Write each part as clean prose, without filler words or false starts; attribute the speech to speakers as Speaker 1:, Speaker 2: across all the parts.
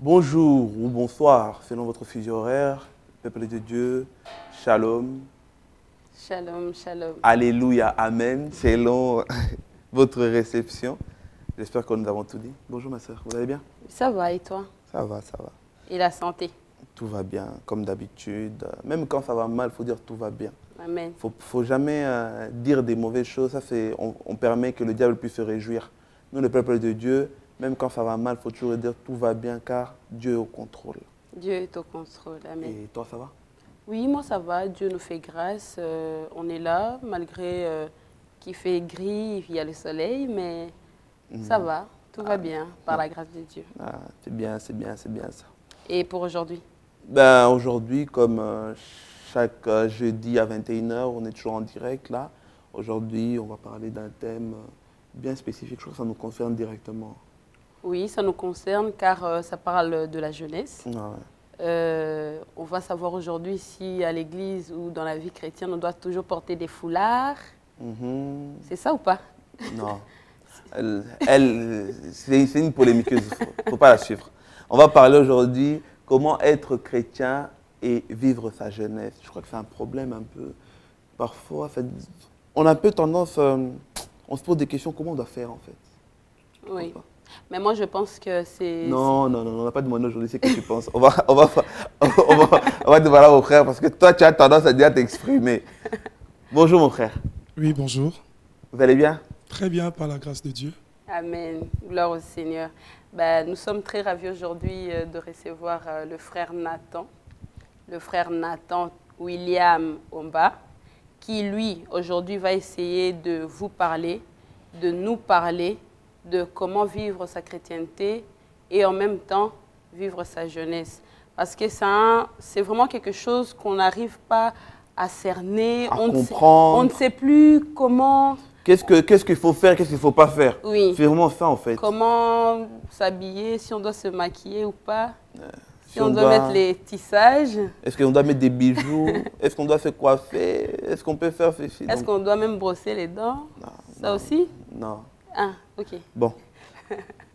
Speaker 1: Bonjour ou bonsoir, selon votre fuseau horaire, peuple de Dieu, shalom,
Speaker 2: Shalom, shalom.
Speaker 1: alléluia, amen, selon votre réception. J'espère que nous avons tout dit. Bonjour ma soeur, vous allez bien?
Speaker 2: Ça va et toi?
Speaker 1: Ça va, ça va.
Speaker 2: Et la santé?
Speaker 1: Tout va bien, comme d'habitude. Même quand ça va mal, il faut dire tout va bien.
Speaker 2: Amen.
Speaker 1: Faut jamais dire des mauvaises choses. Ça fait, on permet que le diable puisse se réjouir. Nous, le peuple de Dieu, même quand ça va mal, il faut toujours dire tout va bien car Dieu est au contrôle.
Speaker 2: Dieu est au contrôle. Amen.
Speaker 1: Et toi, ça va?
Speaker 2: Oui, moi ça va. Dieu nous fait grâce. On est là, malgré qu'il fait gris, il y a le soleil, mais ça va. Tout va bien, par la grâce de Dieu.
Speaker 1: Ah, c'est bien, c'est bien, c'est bien ça.
Speaker 2: Et pour aujourd'hui?
Speaker 1: Ben, aujourd'hui, comme chaque jeudi à 21h, on est toujours en direct là. Aujourd'hui, on va parler d'un thème bien spécifique. Je crois que ça nous concerne directement.
Speaker 2: Oui, ça nous concerne car ça parle de la jeunesse.
Speaker 1: Ah ouais.
Speaker 2: On va savoir aujourd'hui si à l'église ou dans la vie chrétienne, on doit toujours porter des foulards. C'est ça ou pas?
Speaker 1: Non. C'est une polémiqueuse, il ne faut pas la suivre. On va parler aujourd'hui comment être chrétien et vivre sa jeunesse. Je crois que c'est un problème un peu. Parfois, on a un peu tendance, on se pose des questions, comment on doit faire en fait.
Speaker 2: Oui. Mais moi, je pense que c'est...
Speaker 1: Non, non, non, on n'a pas demandé aujourd'hui ce que tu penses. On va demander au frère parce que toi, tu as tendance à déjà t'exprimer. Bonjour mon frère.
Speaker 3: Oui, bonjour.
Speaker 1: Vous allez bien?
Speaker 3: Très bien, par la grâce de Dieu.
Speaker 2: Amen. Gloire au Seigneur. Ben, nous sommes très ravis aujourd'hui de recevoir le frère Nathan William Omba, qui lui, aujourd'hui, va essayer de vous parler, de nous parler de comment vivre sa chrétienté et en même temps vivre sa jeunesse. Parce que c'est vraiment quelque chose qu'on n'arrive pas à cerner,
Speaker 1: à comprendre.
Speaker 2: On ne sait plus comment...
Speaker 1: Qu'est-ce qu'il faut faire, qu'est-ce qu'il ne faut pas faire?
Speaker 2: Oui.
Speaker 1: C'est vraiment ça en fait.
Speaker 2: Comment s'habiller, si on doit se maquiller ou pas, si on doit
Speaker 1: doit
Speaker 2: mettre les tissages.
Speaker 1: Est-ce qu'on doit mettre des bijoux? Est-ce qu'on doit se coiffer? Est-ce qu'on peut faire ceci?
Speaker 2: Est-ce qu'on doit même brosser les dents?
Speaker 1: Non,
Speaker 2: ça
Speaker 1: non,
Speaker 2: aussi?
Speaker 1: Non.
Speaker 2: Ah, ok.
Speaker 1: Bon,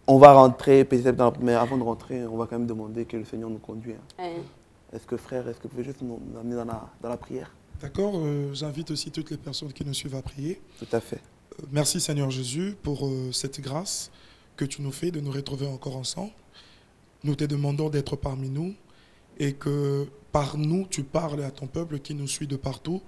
Speaker 1: on va rentrer, mais avant de rentrer, on va quand même demander que le Seigneur nous conduise. Est-ce que frère, est-ce que vous pouvez juste nous amener dans la prière?
Speaker 3: D'accord, j'invite aussi toutes les personnes qui nous suivent à prier.
Speaker 1: Tout à fait.
Speaker 3: Merci Seigneur Jésus pour cette grâce que tu nous fais de nous retrouver encore ensemble. Nous te demandons d'être parmi nous et que par nous, tu parles à ton peuple qui nous suit de partout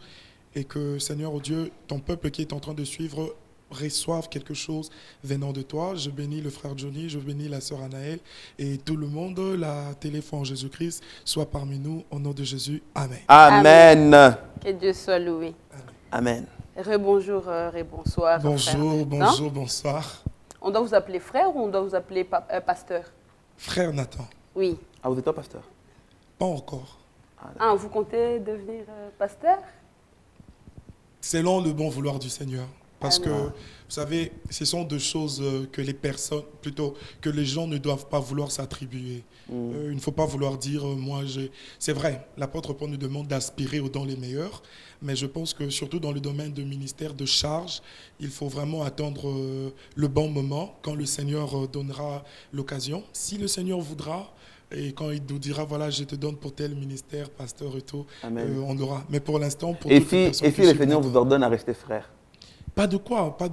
Speaker 3: et que Seigneur Dieu, ton peuple qui est en train de suivre reçoivent quelque chose venant de toi. Je bénis le frère Johnny, je bénis la sœur Anaël et tout le monde, la téléphone en Jésus-Christ soit parmi nous au nom de Jésus. Amen.
Speaker 1: Amen.
Speaker 2: Amen. Que Dieu soit loué.
Speaker 1: Amen.
Speaker 2: Rebonjour et bonsoir.
Speaker 3: Bonjour, bonjour, bonsoir.
Speaker 2: On doit vous appeler frère ou on doit vous appeler pasteur?
Speaker 3: Frère Nathan.
Speaker 2: Oui.
Speaker 1: Ah, vous êtes pas pasteur?
Speaker 3: Pas encore.
Speaker 2: Ah, vous comptez devenir pasteur?
Speaker 3: Selon le bon vouloir du Seigneur. Parce
Speaker 2: Amen.
Speaker 3: que, vous savez, ce sont deux choses que les personnes, plutôt que les gens ne doivent pas vouloir s'attribuer. Il ne faut pas vouloir dire, moi, j'ai... C'est vrai, l'apôtre Paul nous demande d'aspirer aux dons les meilleurs, mais je pense que surtout dans le domaine de ministère, de charge, il faut vraiment attendre le bon moment, quand le Seigneur donnera l'occasion. Si le Seigneur voudra, et quand il nous dira, voilà, je te donne pour tel ministère, pasteur et tout, on aura. Mais pour l'instant, pour
Speaker 1: et si le Seigneur vous ordonne à rester frère?
Speaker 3: Pas de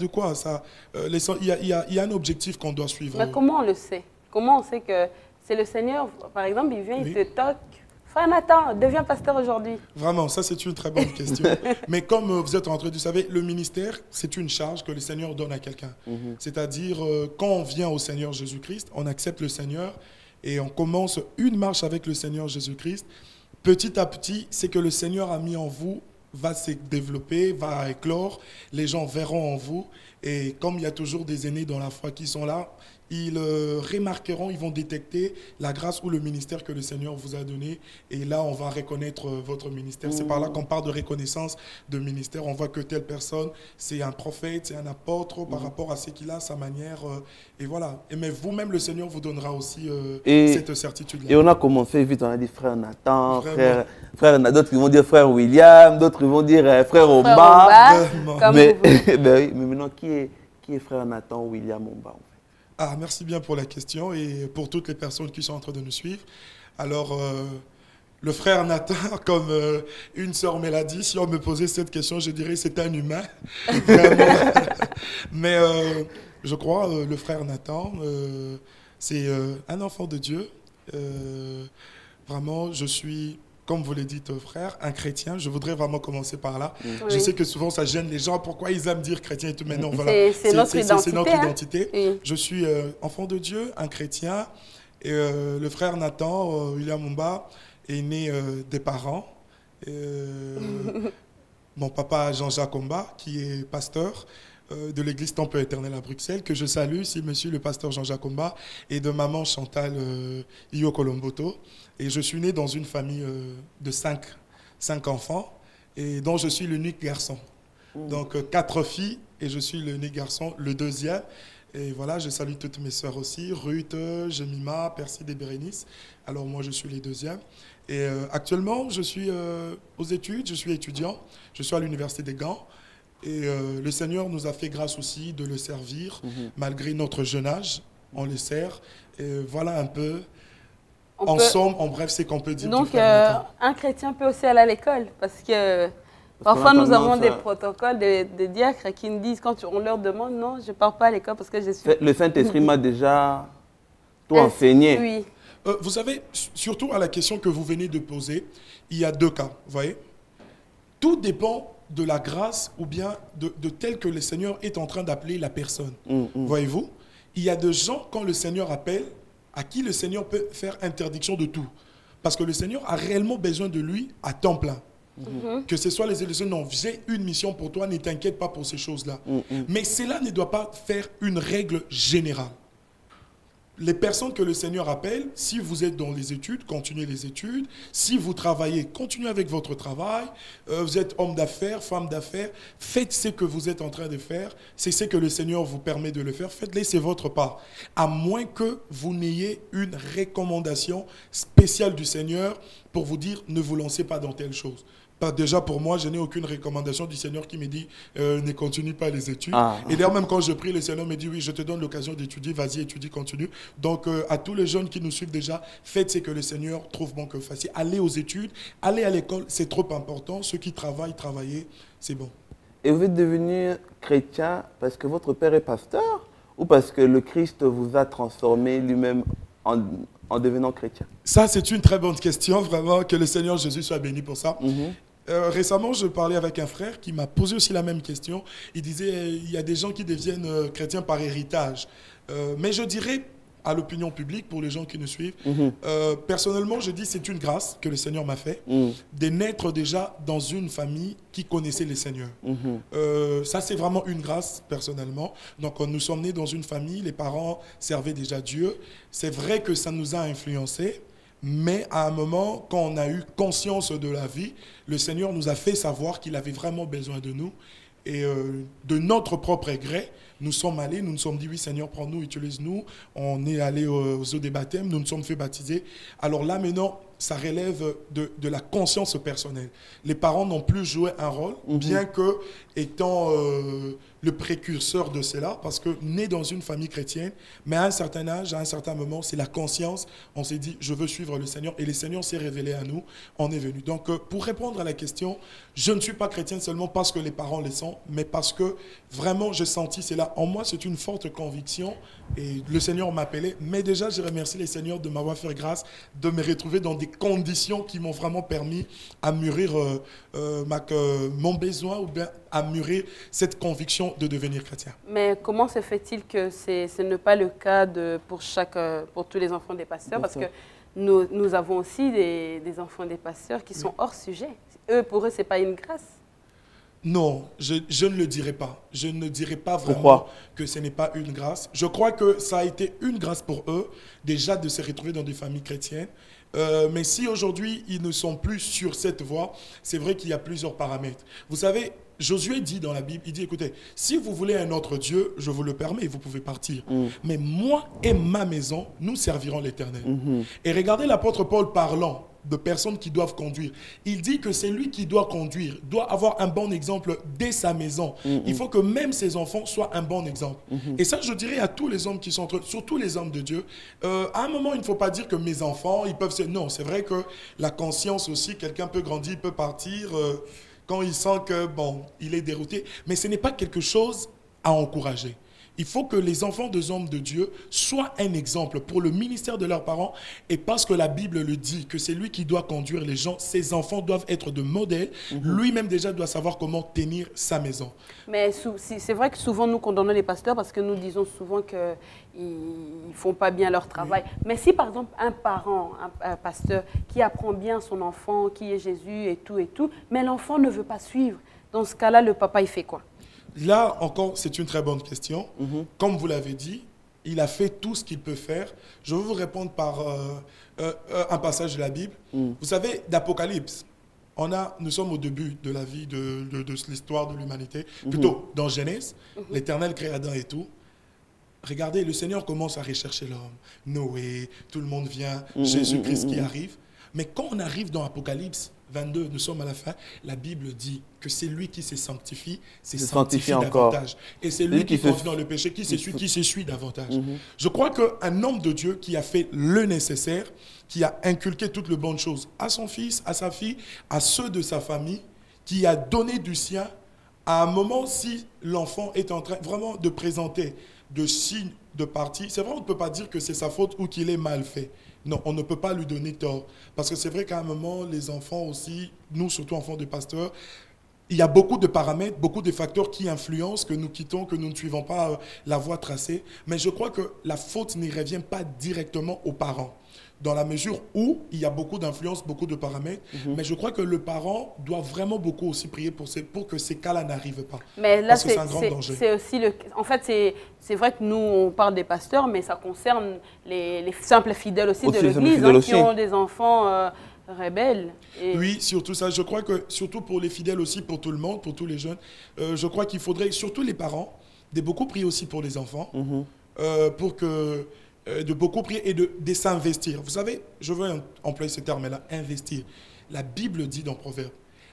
Speaker 3: quoi. Ça, il y a un objectif qu'on doit suivre.
Speaker 2: Mais comment on le sait? Comment on sait que c'est le Seigneur, par exemple, il vient, il te toque. Frère Nathan, deviens pasteur aujourd'hui.
Speaker 3: Vraiment, ça c'est une très bonne question. Mais comme vous êtes en train de, vous savez, le ministère, c'est une charge que le Seigneur donne à quelqu'un. C'est-à-dire, quand on vient au Seigneur Jésus-Christ, on accepte le Seigneur et on commence une marche avec le Seigneur Jésus-Christ. Petit à petit, c'est que le Seigneur a mis en vous va se développer, va éclore, les gens verront en vous. Et comme il y a toujours des aînés dans la foi qui sont là, ils remarqueront, ils vont détecter la grâce ou le ministère que le Seigneur vous a donné. Et là, on va reconnaître votre ministère. C'est par là qu'on parle de reconnaissance de ministère. On voit que telle personne, c'est un prophète, c'est un apôtre par rapport à ce qu'il a, sa manière. Et voilà. Et mais vous-même, le Seigneur vous donnera aussi cette certitude-là.
Speaker 1: Et on a commencé vite, on a dit frère Nathan, frère d'autres ils vont dire frère William, d'autres ils vont dire frère Omba.
Speaker 2: Mais
Speaker 1: Mais maintenant, qui est frère Nathan William Omba en fait?
Speaker 3: Ah, merci bien pour la question et pour toutes les personnes qui sont en train de nous suivre. Alors, le frère Nathan, comme une sœur Mélodie, si on me posait cette question, je dirais c'est un humain. Vraiment. Mais je crois, le frère Nathan, c'est un enfant de Dieu. Vraiment, je suis, comme vous l'avez dit, frère, un chrétien. Je voudrais vraiment commencer par là.
Speaker 2: Oui.
Speaker 3: Je sais que souvent, ça gêne les gens. Pourquoi ils aiment dire chrétien et tout. Mais non, voilà.
Speaker 2: C'est notre identité.
Speaker 3: C'est notre identité.
Speaker 2: Oui.
Speaker 3: Je suis enfant de Dieu, un chrétien. Et le frère Nathan, William Mumba, est né des parents. Mon papa Jean-Jacques Omba, qui est pasteur de l'église Temple Éternel à Bruxelles, que je salue, c'est monsieur le pasteur Jean-Jacques Omba, et de maman Chantal Iyo Colomboto. Et je suis né dans une famille de cinq enfants, et dont je suis l'unique garçon. Donc 4 filles, et je suis l'unique garçon, le deuxième. Et voilà, je salue toutes mes sœurs aussi, Ruth, Jemima, Perside et Bérénice. Alors moi, je suis les deuxièmes. Et actuellement, je suis aux études, je suis étudiant, je suis à l'université des Gants. Et le Seigneur nous a fait grâce aussi de le servir, malgré notre jeune âge, on le sert. Et voilà un peu, en somme, en bref, c'est qu'on peut dire.
Speaker 2: Donc, un chrétien peut aussi aller à l'école, parce que parfois nous avons des protocoles de diacres qui nous disent, quand on leur demande, non, je ne pars pas à l'école parce que je suis...
Speaker 1: Le Saint-Esprit m'a déjà tout enseigné.
Speaker 2: Oui.
Speaker 3: Vous savez, surtout à la question que vous venez de poser, il y a 2 cas, vous voyez. Tout dépend de la grâce ou bien de tel que le Seigneur est en train d'appeler la personne. Voyez-vous, il y a des gens, quand le Seigneur appelle, à qui le Seigneur peut faire interdiction de tout. Parce que le Seigneur a réellement besoin de lui à temps plein. Que ce soit les élections, non, j'ai une mission pour toi, ne t'inquiète pas pour ces choses-là. Mais cela ne doit pas faire une règle générale. Les personnes que le Seigneur appelle, si vous êtes dans les études, continuez les études. Si vous travaillez, continuez avec votre travail. Vous êtes homme d'affaires, femme d'affaires. Faites ce que vous êtes en train de faire. C'est ce que le Seigneur vous permet de le faire. Faites-le, c'est votre part. À moins que vous n'ayez une recommandation spéciale du Seigneur pour vous dire ne vous lancez pas dans telle chose. Déjà pour moi, je n'ai aucune recommandation du Seigneur qui me dit ne continue pas les études. Et d'ailleurs, même quand je prie, le Seigneur me dit oui, je te donne l'occasion d'étudier, vas-y, étudie, continue. Donc à tous les jeunes qui nous suivent déjà, faites ce que le Seigneur trouve bon que vous fassiez. Allez aux études, allez à l'école, c'est trop important. Ceux qui travaillent, travaillez, c'est bon.
Speaker 1: Et vous êtes devenu chrétien parce que votre père est pasteur ou parce que le Christ vous a transformé lui-même en devenant chrétien? Ça,
Speaker 3: c'est une très bonne question, vraiment, que le Seigneur Jésus soit béni pour ça. Récemment, je parlais avec un frère qui m'a posé aussi la même question. Il disait, il y a des gens qui deviennent chrétiens par héritage. Mais je dirais, à l'opinion publique, pour les gens qui nous suivent, personnellement, je dis c'est une grâce que le Seigneur m'a fait de naître déjà dans une famille qui connaissait le Seigneur. Ça, c'est vraiment une grâce, personnellement. Donc, nous sommes nés dans une famille, les parents servaient déjà Dieu. C'est vrai que ça nous a influencés. Mais à un moment, quand on a eu conscience de la vie, le Seigneur nous a fait savoir qu'il avait vraiment besoin de nous. Et de notre propre gré, nous sommes allés, nous nous sommes dit, oui Seigneur, prends-nous, utilise-nous. On est allé aux eaux des baptêmes, nous nous sommes fait baptiser. Alors là maintenant, ça relève de la conscience personnelle. Les parents n'ont plus joué un rôle, bien que étant le précurseur de cela, parce que né dans une famille chrétienne, mais à un certain âge, à un certain moment, c'est la conscience. On s'est dit, je veux suivre le Seigneur, et le Seigneur s'est révélé à nous, on est venu. Donc pour répondre à la question, je ne suis pas chrétien seulement parce que les parents le sont, mais parce que vraiment j'ai senti cela. En moi, c'est une forte conviction, et le Seigneur m'appelait. Mais déjà, je remercie les Seigneurs de m'avoir fait grâce, de me retrouver dans des conditions qui m'ont vraiment permis à mûrir mon besoin, ou bien à mûrir cette conviction de devenir chrétien.
Speaker 2: Mais comment se fait-il que ce n'est pas le cas pour tous les enfants des pasteurs? Parce que nous avons aussi des enfants des pasteurs qui sont hors sujet. Pour eux, ce n'est pas une grâce.
Speaker 3: Non, je ne le dirais pas. Je ne dirais pas vraiment que ce n'est pas une grâce. Je crois que ça a été une grâce pour eux, déjà de se retrouver dans des familles chrétiennes. Mais si aujourd'hui, ils ne sont plus sur cette voie, c'est vrai qu'il y a plusieurs paramètres. Vous savez, Josué dit dans la Bible, il dit, écoutez, si vous voulez un autre Dieu, je vous le permets, vous pouvez partir. Mais moi et ma maison, nous servirons l'Éternel. Et regardez l'apôtre Paul parlant de personnes qui doivent conduire. Il dit que c'est lui qui doit conduire, doit avoir un bon exemple dès sa maison. Il faut que même ses enfants soient un bon exemple. Et ça, je dirais à tous les hommes qui sont entre eux, surtout les hommes de Dieu, à un moment, il ne faut pas dire que mes enfants, ils peuvent se... Non, c'est vrai que la conscience aussi, quelqu'un peut grandir, il peut partir quand il sent que, bon, il est dérouté. Mais ce n'est pas quelque chose à encourager. Il faut que les enfants des hommes de Dieu soient un exemple pour le ministère de leurs parents. Et parce que la Bible le dit, que c'est lui qui doit conduire les gens, ses enfants doivent être de modèles. Lui-même déjà doit savoir comment tenir sa maison.
Speaker 2: Mais c'est vrai que souvent nous condamnons les pasteurs parce que nous disons souvent qu'ils ne font pas bien leur travail. Mais si par exemple un parent, un pasteur qui apprend bien son enfant, qui est Jésus et tout, mais l'enfant ne veut pas suivre, dans ce cas-là, le papa, il fait quoi?
Speaker 3: Là, encore, c'est une très bonne question. Comme vous l'avez dit, il a fait tout ce qu'il peut faire. Je vais vous répondre par un passage de la Bible. Vous savez, d'Apocalypse, nous sommes au début de la vie de l'histoire de l'humanité. Plutôt, dans Genèse, l'Éternel crée Adam et tout. Regardez, le Seigneur commence à rechercher l'homme. Noé, tout le monde vient, Jésus-Christ qui arrive. Mais quand on arrive dans Apocalypse 22, nous sommes à la fin, la Bible dit que c'est lui qui se sanctifie, se sanctifie davantage. Et c'est lui qui continue dans le péché, qui s'essuie davantage. Je crois qu'un homme de Dieu qui a fait le nécessaire, qui a inculqué toutes les bonnes choses à son fils, à sa fille, à ceux de sa famille, qui a donné du sien, à un moment, si l'enfant est en train vraiment de présenter de signes de partie, c'est vrai, on ne peut pas dire que c'est sa faute ou qu'il est mal fait. Non, on ne peut pas lui donner tort. Parce que c'est vrai qu'à un moment, les enfants aussi, nous surtout enfants de pasteurs, il y a beaucoup de paramètres, beaucoup de facteurs qui influencent, que nous quittons, que nous ne suivons pas la voie tracée. Mais je crois que la faute n'y revient pas directement aux parents. Dans la mesure où il y a beaucoup d'influences, beaucoup de paramètres. Mais je crois que le parent doit vraiment beaucoup aussi prier pour que ces cas-là n'arrivent pas.
Speaker 2: Mais là,
Speaker 3: parce que c'est un grand danger.
Speaker 2: C'est aussi en fait, c'est vrai que nous, on parle des pasteurs, mais ça concerne les simples fidèles aussi de l'Église, qui ont des enfants rebelles.
Speaker 3: Oui, surtout ça. Je crois que, surtout pour les fidèles aussi, pour tout le monde, pour tous les jeunes, je crois qu'il faudrait, surtout les parents, de beaucoup prier aussi pour les enfants, pour que... de beaucoup prier et de s'investir. Vous savez, je veux employer ce terme-là, investir. La Bible dit dans Proverbe,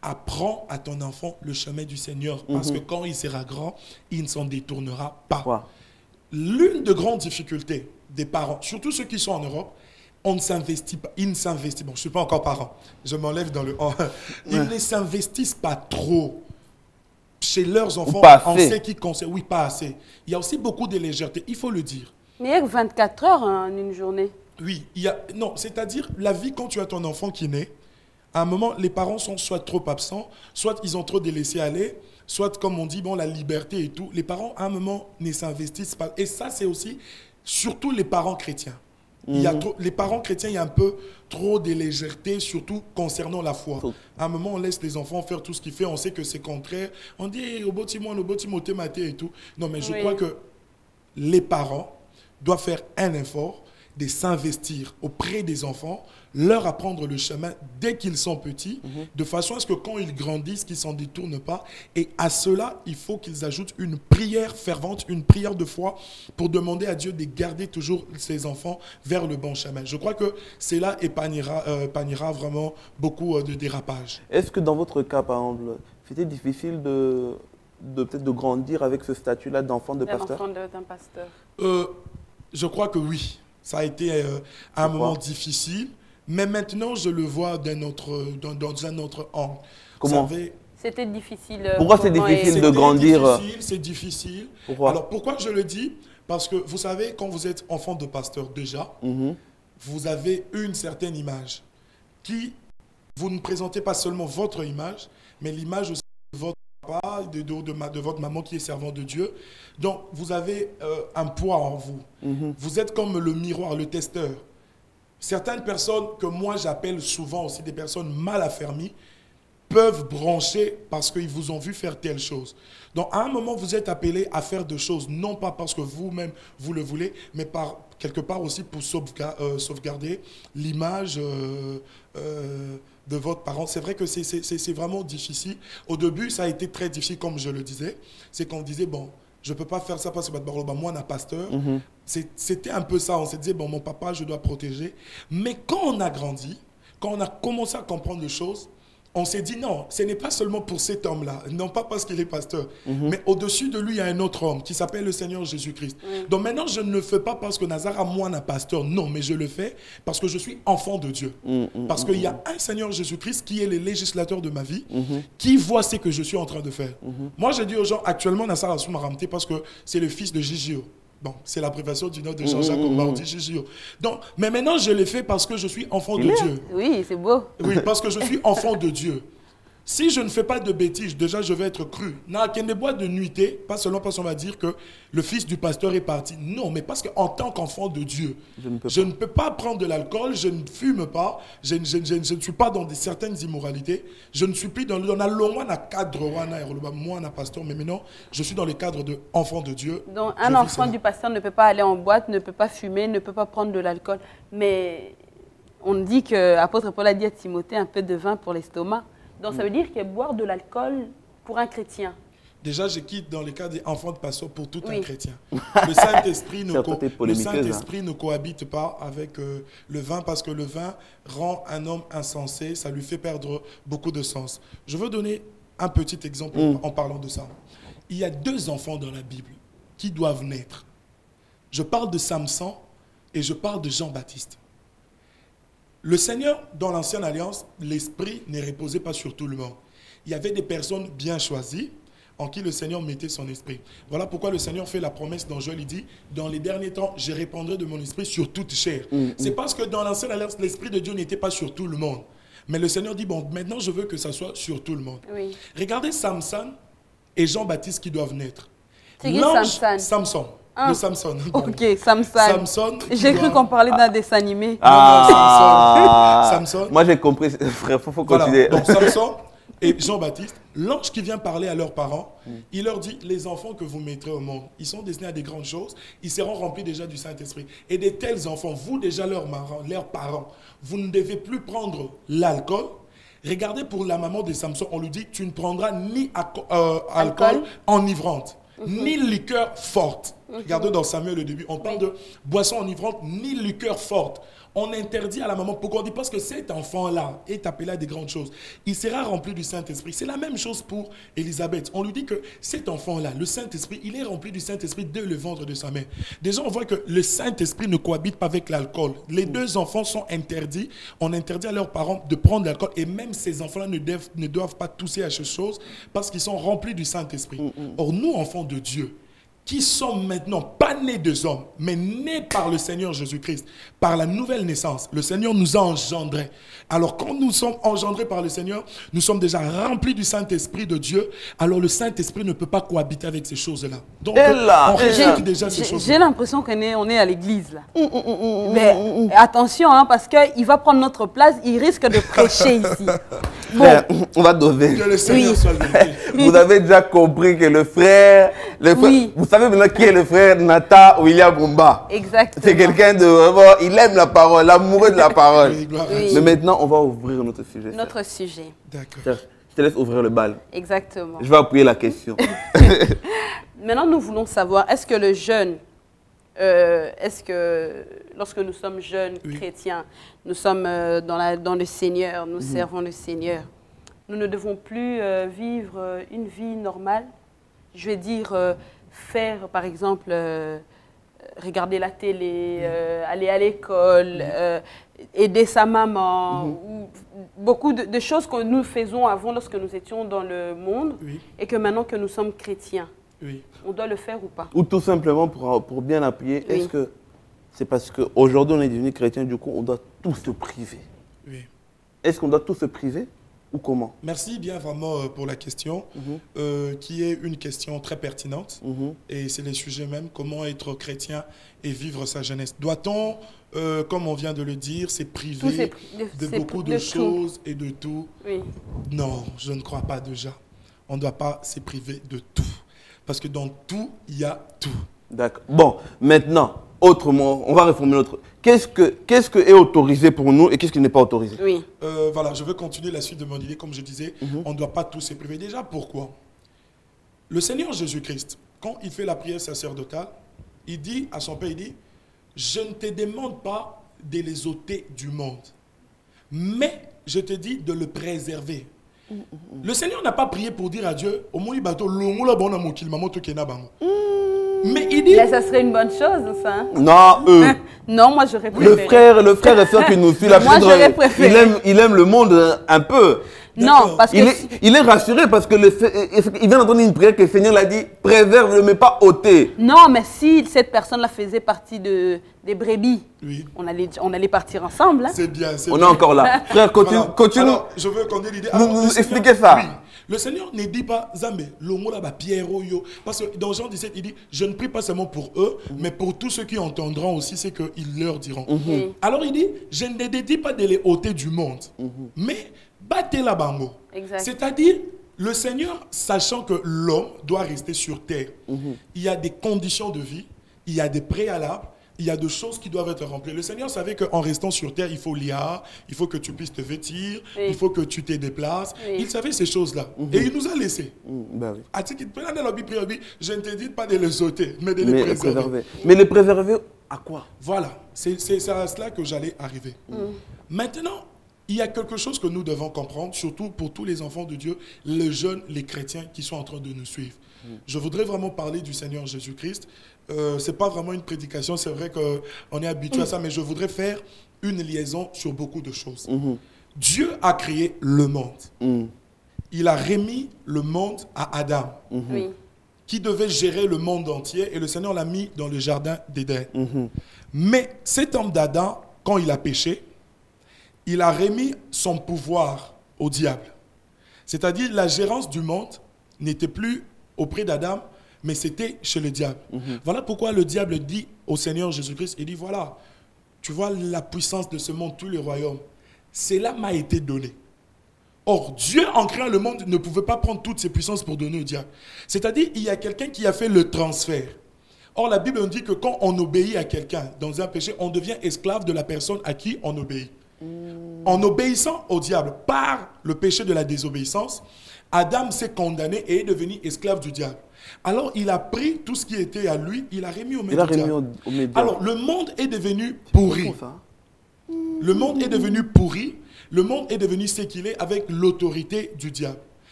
Speaker 3: apprends à ton enfant le chemin du Seigneur, parce que quand il sera grand, il ne s'en détournera pas. L'une des grandes difficultés des parents, surtout ceux qui sont en Europe, on ne s'investit pas. Ils ne s'investissent. Bon, je ne suis pas encore parent. Je m'enlève dans le... Ils ne s'investissent pas trop chez leurs enfants en ce qui concerne... Oui, pas assez. Il y a aussi beaucoup de légèreté, il faut le dire.
Speaker 2: Mais il n'y a que 24 heures en une journée.
Speaker 3: Oui, non, c'est-à-dire la vie quand tu as ton enfant qui naît, à un moment, les parents sont soit trop absents, soit ils ont trop délaissé aller, soit, comme on dit, bon, la liberté et tout. Les parents, à un moment, ne s'investissent pas. Et ça, c'est aussi, surtout les parents chrétiens. Les parents chrétiens, il y a un peu trop de légèreté, surtout concernant la foi. À un moment, on laisse les enfants faire tout ce qu'ils font, on sait que c'est contraire. On dit, au bâtiment, et tout. Non, mais je crois que les parents doit faire un effort de s'investir auprès des enfants, leur apprendre le chemin dès qu'ils sont petits, de façon à ce que quand ils grandissent, qu'ils ne s'en détournent pas. Et à cela, il faut qu'ils ajoutent une prière fervente, une prière de foi pour demander à Dieu de garder toujours ses enfants vers le bon chemin. Je crois que cela épargnera vraiment beaucoup de dérapages.
Speaker 1: Est-ce que dans votre cas, par exemple, c'était difficile peut-être de grandir avec ce statut-là d'enfant de pasteur?
Speaker 2: L'enfant d'un pasteur.
Speaker 3: Je crois que oui. Ça a été à un moment difficile, mais maintenant je le vois dans un autre angle.
Speaker 1: Comment?
Speaker 2: C'était difficile.
Speaker 1: Pourquoi c'est difficile de grandir?
Speaker 3: C'est difficile.
Speaker 1: Pourquoi?
Speaker 3: Alors pourquoi je le dis? Parce que vous savez, quand vous êtes enfant de pasteur déjà, vous avez une certaine image qui, vous ne présentez pas seulement votre image, mais l'image aussi de votre papa, de votre maman qui est servante de Dieu. Donc, vous avez un poids en vous. Vous êtes comme le miroir, le testeur. Certaines personnes que moi j'appelle souvent aussi des personnes mal affermies peuvent brancher parce qu'ils vous ont vu faire telle chose. Donc, à un moment, vous êtes appelé à faire des choses, non pas parce que vous-même, vous le voulez, mais quelque part aussi pour sauvegarder l'image de votre parent. C'est vrai que c'est vraiment difficile. Au début, ça a été très difficile, comme je le disais. C'est qu'on disait, bon, je ne peux pas faire ça parce que moi, on a pasteur. C'était un peu ça. On s'est dit, bon, mon papa, je dois protéger. Mais quand on a grandi, Quand on a commencé à comprendre les choses, on s'est dit non, ce n'est pas seulement pour cet homme-là, non pas parce qu'il est pasteur, mais au-dessus de lui, il y a un autre homme qui s'appelle le Seigneur Jésus-Christ. Donc maintenant, je ne le fais pas parce que Nazara, moi, n'a pasteur, non, mais je le fais parce que je suis enfant de Dieu. Parce qu'il y a un Seigneur Jésus-Christ qui est le législateur de ma vie, qui voit ce que je suis en train de faire. Moi, je dis aux gens, actuellement, Nazara Souma Ramté parce que c'est le fils de Gigio. Bon, c'est l'abréviation du nom de Jean-Jacques Omar, on dit Gigio. Donc, mais maintenant, je l'ai fait parce que je suis enfant de Dieu.
Speaker 2: Oui, c'est beau.
Speaker 3: Oui, parce que je suis enfant de Dieu. Si je ne fais pas de bêtises, déjà je vais être cru. N'a qu'une boîte de nuitée, pas seulement parce qu'on va dire que le fils du pasteur est parti. Non, mais parce qu'en tant qu'enfant de Dieu, je ne peux pas prendre de l'alcool, je ne fume pas, je ne suis pas dans certaines immoralités, je ne suis plus dans le cadre, moi, un pasteur, mais maintenant, je suis dans le cadre d'enfant de Dieu.
Speaker 2: Donc, un enfant du pasteur ne peut pas aller en boîte, ne peut pas fumer, ne peut pas prendre de l'alcool. Mais on dit que l'apôtre Paul a dit à Timothée un peu de vin pour l'estomac. Donc, ça veut dire que boire de l'alcool pour un chrétien.
Speaker 3: Déjà, je quitte dans le cas des enfants de pasteur pour tout un chrétien. Le Saint-Esprit ne cohabite pas avec le vin parce que le vin rend un homme insensé, ça lui fait perdre beaucoup de sens. Je veux donner un petit exemple en parlant de ça. Il y a 2 enfants dans la Bible qui doivent naître. Je parle de Samson et je parle de Jean-Baptiste. Le Seigneur, dans l'Ancienne Alliance, l'Esprit ne reposait pas sur tout le monde. Il y avait des personnes bien choisies en qui le Seigneur mettait son esprit. Voilà pourquoi le Seigneur fait la promesse dans Joël, il dit, dans les derniers temps, je répandrai de mon esprit sur toute chair. C'est parce que dans l'Ancienne Alliance, l'Esprit de Dieu n'était pas sur tout le monde. Mais le Seigneur dit, bon, maintenant je veux que ça soit sur tout le monde.
Speaker 2: Oui.
Speaker 3: Regardez Samson et Jean-Baptiste qui doivent naître.
Speaker 2: C'est qui Samson?
Speaker 3: Samson. Le Samson.
Speaker 2: Ok, Samson. J'ai cru qu'on parlait d'un dessin animé.
Speaker 3: Samson.
Speaker 1: Moi, j'ai compris. Frère, il faut continuer.
Speaker 3: Voilà. Donc, Samson et Jean-Baptiste, l'ange qui vient parler à leurs parents, il leur dit, les enfants que vous mettrez au monde, ils sont destinés à des grandes choses, ils seront remplis déjà du Saint-Esprit. Et de tels enfants, vous déjà leurs parents, vous ne devez plus prendre l'alcool. Regardez pour la maman de Samson, on lui dit, tu ne prendras ni alcool enivrante, ni liqueur forte. Regardez dans Samuel le début, on parle de boisson enivrante, ni liqueur forte. On interdit à la maman. Pourquoi on dit? Parce que cet enfant-là est appelé à des grandes choses. Il sera rempli du Saint-Esprit. C'est la même chose pour Élisabeth. On lui dit que cet enfant-là, le Saint-Esprit, il est rempli du Saint-Esprit dès le ventre de sa mère. Déjà, on voit que le Saint-Esprit ne cohabite pas avec l'alcool. Les 2 enfants sont interdits. On interdit à leurs parents de prendre l'alcool. Et même ces enfants-là ne doivent pas tousser à ces choses parce qu'ils sont remplis du Saint-Esprit. Or, nous, enfants de Dieu, qui sommes maintenant pas nés des hommes, mais nés par le Seigneur Jésus-Christ, par la nouvelle naissance. Le Seigneur nous a engendrés. Alors quand nous sommes engendrés par le Seigneur, nous sommes déjà remplis du Saint-Esprit de Dieu. Alors le Saint-Esprit ne peut pas cohabiter avec ces choses-là. Donc on rejette déjà ces choses.
Speaker 2: J'ai l'impression qu'on est à l'église là. Mais attention, hein, parce qu'il va prendre notre place, il risque de prêcher ici.
Speaker 1: Bon. On va doser.
Speaker 3: Que le Seigneur soit loué.
Speaker 1: Vous avez déjà compris que le frère, vous savez maintenant qui est le frère Nathan William Bomba.
Speaker 2: Exactement.
Speaker 1: C'est quelqu'un de vraiment, il aime la parole, l'amoureux de la parole.
Speaker 2: Oui.
Speaker 1: Mais maintenant, on va ouvrir notre sujet.
Speaker 2: Notre sujet.
Speaker 3: D'accord.
Speaker 1: Je te laisse ouvrir le bal.
Speaker 2: Exactement.
Speaker 1: Je vais appuyer la question.
Speaker 2: Maintenant, nous voulons savoir, est-ce que le jeûne, est-ce que lorsque nous sommes jeunes chrétiens, nous sommes dans le Seigneur, nous servons le Seigneur, nous ne devons plus vivre une vie normale? Je vais dire, faire par exemple, regarder la télé, aller à l'école, aider sa maman, ou beaucoup de choses que nous faisons avant lorsque nous étions dans le monde et que maintenant que nous sommes chrétiens. On doit le faire ou pas? Ou
Speaker 1: tout simplement pour bien appuyer, est-ce que c'est parce qu'aujourd'hui on est devenu chrétien, du coup on doit tout se priver? Est-ce qu'on doit tout se priver ou comment?
Speaker 3: Merci bien vraiment pour la question, qui est une question très pertinente. Et c'est le sujet même, comment être chrétien et vivre sa jeunesse. Doit-on, comme on vient de le dire, se priver de beaucoup de choses et de tout? Non, je ne crois pas déjà. On ne doit pas se priver de tout. Parce que dans tout, il y a tout.
Speaker 1: D'accord. Bon, maintenant, autrement, on va reformuler notre... Qu'est-ce que est autorisé pour nous et qu'est-ce qui n'est pas autorisé?
Speaker 3: Voilà, je veux continuer la suite de mon idée. Comme je disais, on ne doit pas tous se priver. Déjà, pourquoi? Le Seigneur Jésus-Christ, quand il fait la prière sacerdotale, il dit à son Père, il dit, je ne te demande pas de les ôter du monde, Mais je te dis de le préserver. Le Seigneur n'a pas prié pour dire à Dieu, au moins, mais il dit...
Speaker 2: Mais ça serait une bonne chose, ça. Hein?
Speaker 1: Non,
Speaker 2: Non, moi j'aurais préféré.
Speaker 1: le frère et soeur qui nous suit,
Speaker 2: Moi, j'aurais préféré.
Speaker 1: il aime le monde un peu.
Speaker 2: Non, parce que...
Speaker 1: Il est rassuré parce que il vient d'entendre une prière que le Seigneur l'a dit, préserve-le, mais pas ôter.
Speaker 2: Non, mais si cette personne-là faisait partie des brebis,
Speaker 3: Oui.
Speaker 2: on allait partir ensemble. Hein?
Speaker 3: C'est bien.
Speaker 1: On est encore là. Frère, continue.
Speaker 3: Voilà. Alors, je veux qu'on ait l'idée.
Speaker 1: Nous expliquez ça.
Speaker 3: Oui. Le Seigneur ne dit pas, Zambé, Pierre, parce que dans Jean 17, il dit, je ne prie pas seulement pour eux, mais pour tous ceux qui entendront aussi, c'est qu'ils leur diront. Alors il dit, je ne dis pas de les ôter du monde, mais battez la bango. C'est-à-dire, le Seigneur, sachant que l'homme doit rester sur terre, il y a des conditions de vie, il y a des préalables, il y a des choses qui doivent être remplies. Le Seigneur savait qu'en restant sur terre, il faut l'IA, il faut que tu puisses te vêtir, il faut que tu te déplaces. Il savait ces choses-là. Et il nous a laissés.
Speaker 1: Ben oui.
Speaker 3: Je ne te dis pas de les ôter, mais de les préserver.
Speaker 1: Mais les préserver à quoi?
Speaker 3: Voilà, c'est à cela que j'allais arriver. Maintenant, il y a quelque chose que nous devons comprendre, surtout pour tous les enfants de Dieu, les jeunes, les chrétiens qui sont en train de nous suivre. Je voudrais vraiment parler du Seigneur Jésus-Christ. Ce n'est pas vraiment une prédication, c'est vrai qu'on est habitué à ça, mais je voudrais faire une liaison sur beaucoup de choses. Dieu a créé le monde. Il a remis le monde à Adam, qui devait gérer le monde entier, et le Seigneur l'a mis dans le jardin d'Éden. Mais cet homme d'Adam, quand il a péché, il a remis son pouvoir au diable. C'est-à-dire la gérance du monde n'était plus auprès d'Adam, mais c'était chez le diable. Voilà pourquoi le diable dit au Seigneur Jésus-Christ, il dit, voilà, tu vois la puissance de ce monde, tous les royaumes, cela m'a été donné. Or, Dieu, en créant le monde, ne pouvait pas prendre toutes ces puissances pour donner au diable. C'est-à-dire, il y a quelqu'un qui a fait le transfert. Or, la Bible nous dit que quand on obéit à quelqu'un dans un péché, on devient esclave de la personne à qui on obéit. En obéissant au diable par le péché de la désobéissance, Adam s'est condamné et est devenu esclave du diable. Alors, il a pris tout ce qui était à lui, il a remis au maître du diable. Alors, le monde est devenu pourri. Le monde est devenu pourri. Le monde est devenu ce qu'il est avec l'autorité du diable.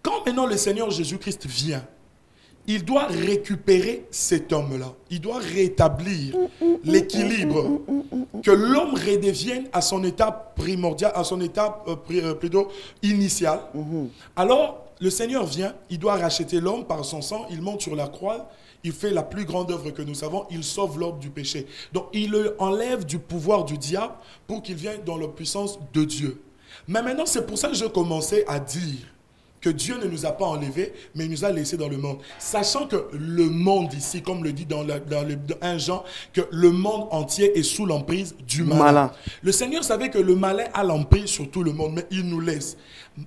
Speaker 3: Quand maintenant le Seigneur Jésus-Christ vient, il doit récupérer cet homme-là. Il doit rétablir l'équilibre. Que l'homme redevienne à son état primordial, à son état plutôt initial. Alors, le Seigneur vient, il doit racheter l'homme par son sang, il monte sur la croix, il fait la plus grande œuvre que nous savons, il sauve l'homme du péché. Donc, il le enlève du pouvoir du diable pour qu'il vienne dans la puissance de Dieu. Mais maintenant, c'est pour ça que je commençais à dire que Dieu ne nous a pas enlevés, mais il nous a laissés dans le monde. Sachant que le monde ici, comme le dit dans le 1 Jean, que le monde entier est sous l'emprise du malin. Le Seigneur savait que le malin a l'emprise sur tout le monde, mais il nous laisse.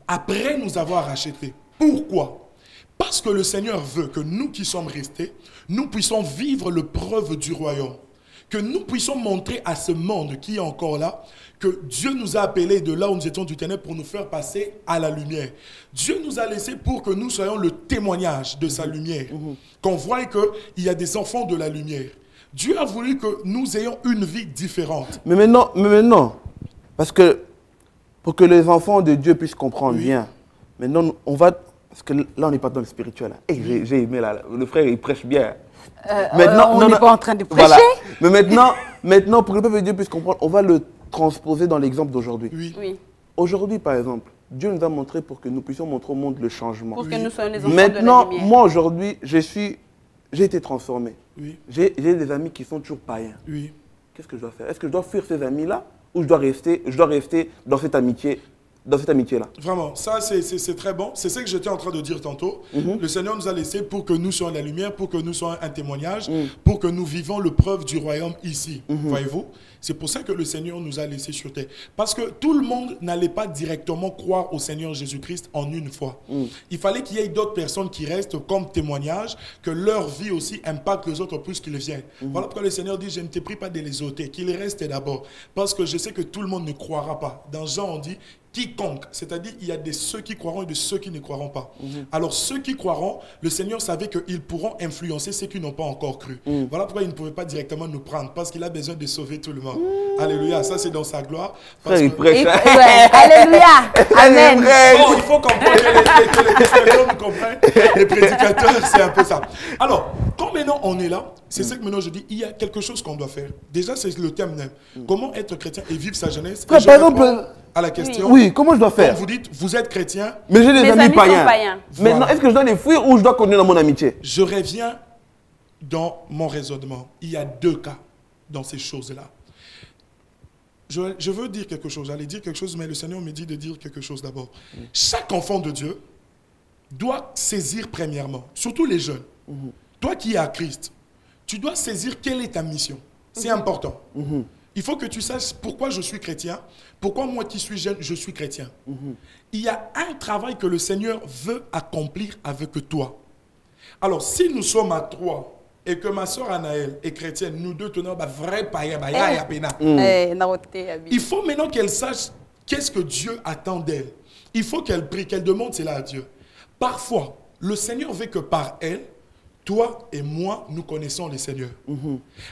Speaker 3: Après nous avoir rachetés. Pourquoi? Parce que le Seigneur veut que nous qui sommes restés, nous puissions vivre le preuve du royaume. Que nous puissions montrer à ce monde qui est encore là, que Dieu nous a appelés de là où nous étions du ténèbre pour nous faire passer à la lumière. Dieu nous a laissés pour que nous soyons le témoignage de sa lumière. Qu'on voie qu'il y a des enfants de la lumière. Dieu a voulu que nous ayons une vie différente.
Speaker 1: Mais maintenant, parce que pour que les enfants de Dieu puissent comprendre bien, maintenant on va, parce que là on n'est pas dans le spirituel. Hey, j'ai aimé là, le frère il prêche bien.
Speaker 2: Maintenant, on n'est pas en train de prêcher.
Speaker 1: Voilà. Mais maintenant, pour que le peuple de Dieu puisse comprendre, on va le transposer dans l'exemple d'aujourd'hui. Aujourd'hui, par exemple, Dieu nous a montré pour que nous puissions montrer au monde le changement.
Speaker 2: Pour que nous soyons les enfants
Speaker 1: maintenant,
Speaker 2: de la lumière.
Speaker 1: moi aujourd'hui, j'ai été transformé. J'ai des amis qui sont toujours païens. Qu'est-ce que je dois faire? Est-ce que je dois fuir ces amis-là ou je dois rester dans cette amitié? Dans cette amitié-là.
Speaker 3: Vraiment, ça c'est très bon. C'est ce que j'étais en train de dire tantôt. Le Seigneur nous a laissés pour que nous soyons la lumière, pour que nous soyons un témoignage, pour que nous vivons le preuve du royaume ici. Voyez-vous? C'est pour ça que le Seigneur nous a laissés sur terre. Parce que tout le monde n'allait pas directement croire au Seigneur Jésus-Christ en une fois. Il fallait qu'il y ait d'autres personnes qui restent comme témoignage, que leur vie aussi impacte les autres plus qu'ils viennent. Voilà pourquoi le Seigneur dit, je ne t'ai pris pas de les ôter, qu'ils restent d'abord. Parce que je sais que tout le monde ne croira pas. Dans Jean, on dit, quiconque, c'est-à-dire il y a de ceux qui croiront et de ceux qui ne croiront pas. Alors ceux qui croiront, le Seigneur savait qu'ils pourront influencer ceux qui n'ont pas encore cru. Voilà pourquoi il ne pouvait pas directement nous prendre, parce qu'il a besoin de sauver tout le monde. Alléluia, ça c'est dans sa gloire. Parce que...
Speaker 2: Ouais, alléluia, amen.
Speaker 3: Bon, il faut comprendre que les prédicateurs nous comprennent. Les prédicateurs, c'est un peu ça. Alors, quand maintenant on est là, c'est ce que maintenant je dis, il y a quelque chose qu'on doit faire. Déjà, c'est le thème même. Comment être chrétien et vivre sa jeunesse.
Speaker 1: Par exemple,
Speaker 3: à la question.
Speaker 1: Oui, comment je dois faire?
Speaker 3: Quand vous dites, vous êtes chrétien.
Speaker 1: Mais j'ai des amis païens.
Speaker 3: Voilà.
Speaker 1: Maintenant, est-ce que je dois les fuir ou je dois continuer dans mon amitié?
Speaker 3: Je reviens dans mon raisonnement. Il y a deux cas dans ces choses-là. Je veux dire quelque chose. J'allais dire quelque chose, mais le Seigneur me dit de dire quelque chose d'abord. Chaque enfant de Dieu doit saisir premièrement, surtout les jeunes. Toi qui es à Christ, tu dois saisir quelle est ta mission. C'est important. Il faut que tu saches pourquoi je suis chrétien, pourquoi moi qui suis jeune, je suis chrétien. Il y a un travail que le Seigneur veut accomplir avec toi. Alors, si nous sommes à 3 et que ma soeur Anaël est chrétienne, nous deux tenons un vrai païen, il faut maintenant qu'elle sache qu'est-ce que Dieu attend d'elle. Il faut qu'elle prie, qu'elle demande cela à Dieu. Parfois, le Seigneur veut que par elle, toi et moi, nous connaissons le Seigneur.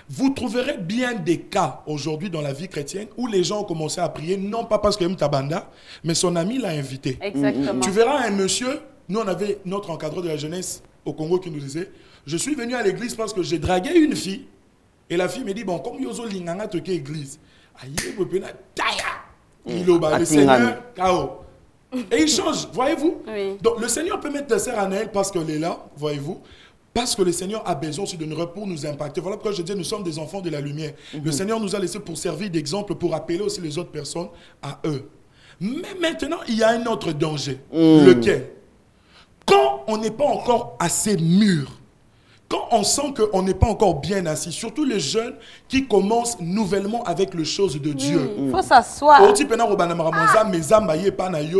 Speaker 3: Vous trouverez bien des cas aujourd'hui dans la vie chrétienne où les gens ont commencé à prier, non pas parce qu'il aime Tabanda, mais son ami l'a invité.
Speaker 2: Exactement.
Speaker 3: Tu verras un monsieur, nous on avait notre encadreur de la jeunesse au Congo qui nous disait, je suis venu à l'église parce que j'ai dragué une fille, et la fille me dit, bon, comme Yozo Linganga te ké église, le Seigneur, KO. Et il change, voyez-vous?
Speaker 2: Oui.
Speaker 3: Donc le Seigneur peut mettre la sœur Anaël parce qu'elle est là, voyez-vous? Parce que le Seigneur a besoin aussi de nous pour nous impacter. Voilà pourquoi je dis, nous sommes des enfants de la lumière. Le Seigneur nous a laissé pour servir d'exemple, pour appeler aussi les autres personnes à eux. Mais maintenant, il y a un autre danger. Lequel? Quand on n'est pas encore assez mûr, quand on sent qu'on n'est pas encore bien assis, surtout les jeunes qui commencent nouvellement avec les choses de Dieu.
Speaker 2: Il faut s'asseoir.